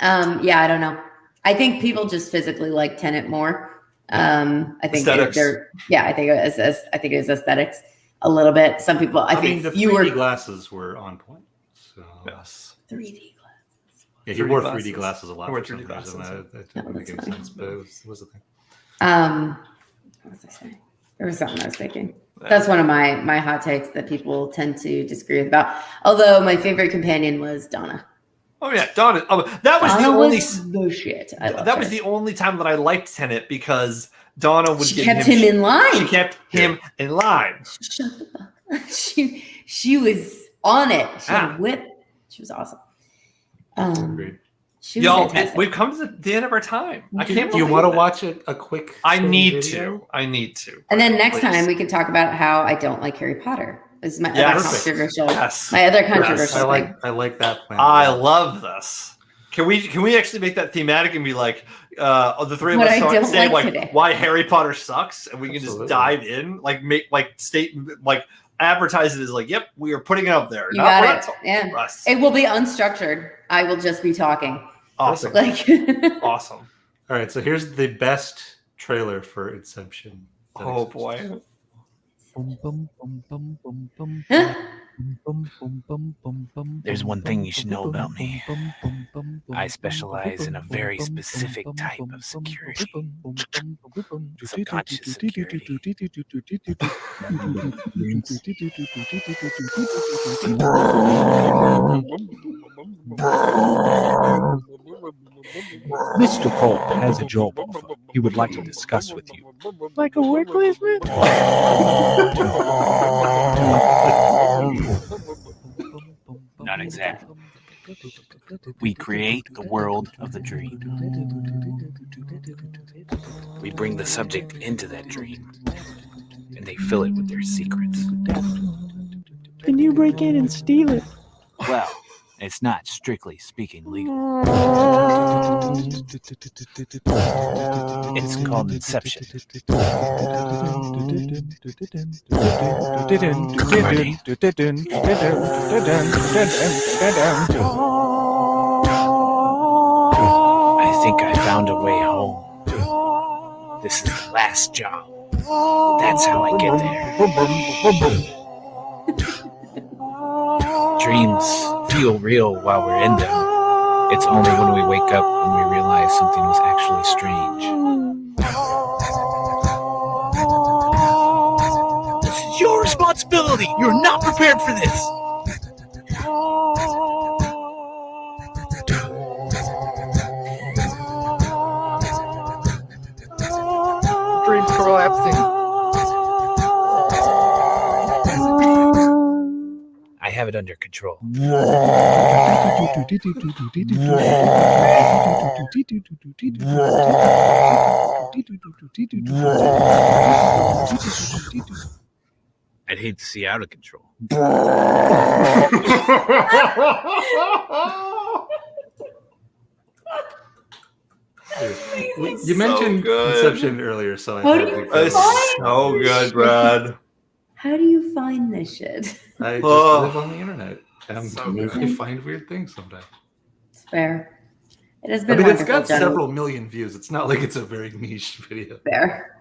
S3: I don't know. I think people just physically like Tenet more. I think they're I think it was aesthetics a little bit. Some people, I think
S1: the 3D glasses were on point. So
S2: yes,
S3: 3D glasses.
S1: Yeah, he wore 3D glasses a lot.
S2: He wore 3D glasses.
S1: That didn't make any sense, but it was a thing.
S3: What was I saying? There was something I was thinking. That's one of my hot takes that people tend to disagree with about. Although my favorite companion was Donna.
S2: Oh yeah, Donna. That was
S3: Donna
S2: the only
S3: bullshit.
S2: That was the only time that I liked Tennant, because Donna would
S3: kept him in line.
S2: She kept him in line.
S3: Shut the fuck up. She was on it. She had a whip. She was awesome.
S1: Great.
S2: Y'all, we've come to the end of our time. I can't.
S1: Do you want to watch a quick?
S2: I need to.
S3: And then next time we can talk about how I don't like Harry Potter. This is my other controversial.
S2: Yes.
S3: My other controversial.
S1: I like that plan.
S2: I love this. Can we actually make that thematic and be like the three of us say like why Harry Potter sucks, and we can just dive in, like make advertise it as like, yep, we are putting it up there.
S3: You got it. Yeah. It will be unstructured. I will just be talking.
S2: Awesome. Awesome.
S1: All right, so here's the best trailer for Inception.
S2: Oh boy.
S4: There's one thing you should know about me. I specialize in a very specific type of security. Subconscious security.
S5: Mr. Cole has a job offer he would like to discuss with you.
S4: Like a work placement? Not exactly. We create the world of the dream. We bring the subject into that dream, and they fill it with their secrets.
S5: Can you break in and steal it?
S4: Well, it's not strictly speaking legal. It's called Inception. I think I found a way home. This is the last job. That's how I get there. Dreams feel real while we're in them. It's only when we wake up when we realize something was actually strange. This is your responsibility. You're not prepared for this.
S2: Dreams collapsing.
S4: I have it under control. I'd hate to see out of control.
S1: You mentioned Inception earlier, so I
S3: How
S1: had
S3: do you
S1: to
S2: That's
S3: What?
S2: so good, Brad.
S3: How do you find this shit?
S1: I just
S2: Oh.
S1: live on the internet. And
S2: So
S1: I
S3: good.
S1: find weird things sometimes.
S3: It's fair. It has
S1: I
S3: been
S1: mean, it's
S3: wonderful,
S1: got
S3: Johnny.
S1: several million views. It's not like it's a very niche video.
S3: Fair.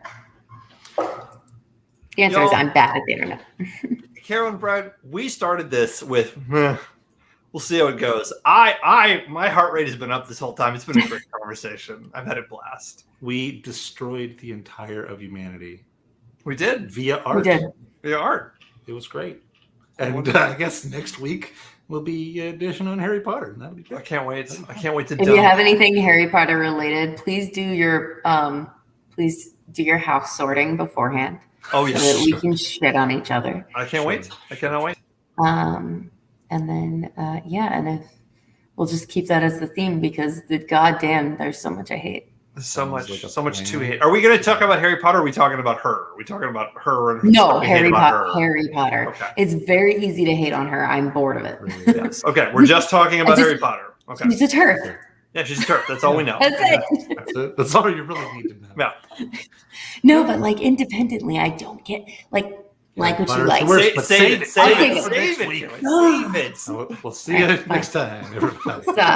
S3: The answer is
S2: Y'all-
S3: I'm bad at the internet.
S2: Carol and Brad, we started this with meh. We'll see how it goes. My heart rate has been up this whole time. It's been a great conversation. I've had a blast.
S1: We destroyed the entire of humanity
S2: We did.
S1: via art.
S3: We did.
S2: We are.
S1: It was great. And I guess next week will be edition on Harry Potter. And that'll be
S2: I
S1: great.
S2: can't wait. I can't wait to
S3: If you have anything Harry Potter related, please do your house sorting beforehand
S2: Oh
S3: so that
S2: yes.
S3: we can shit on each other.
S2: I can't wait. I cannot wait.
S3: And then and if we'll just keep that as the theme because the goddamn there's so much I hate.
S2: There's so
S1: Sounds
S2: much,
S1: like a
S2: so much to
S1: plan.
S2: hate. Are we going to talk about Harry Potter? Or are we talking about her? Are we talking about her and her
S3: No,
S2: stuff we hate
S3: Harry
S2: about
S3: Potter.
S2: her?
S3: Harry Potter.
S2: Okay.
S3: It's very easy to hate on her. I'm bored of it.
S2: Yes. Okay. We're just talking about
S3: just-
S2: Harry Potter. Okay.
S3: She's a turf.
S2: Yeah, she's a turf. That's all we know.
S3: That's it.
S1: That's it. That's all you really need to know.
S2: Yeah.
S3: No, but like independently, I don't get like what you
S1: Butter's
S3: like.
S1: the worst.
S2: Save,
S1: but
S2: save
S1: save
S2: it.
S1: it.
S2: Save
S3: I'll
S2: it.
S3: take
S2: Save
S1: it.
S2: it.
S1: Next week.
S2: Save it.
S1: We'll see you next time, everybody.
S3: Stop.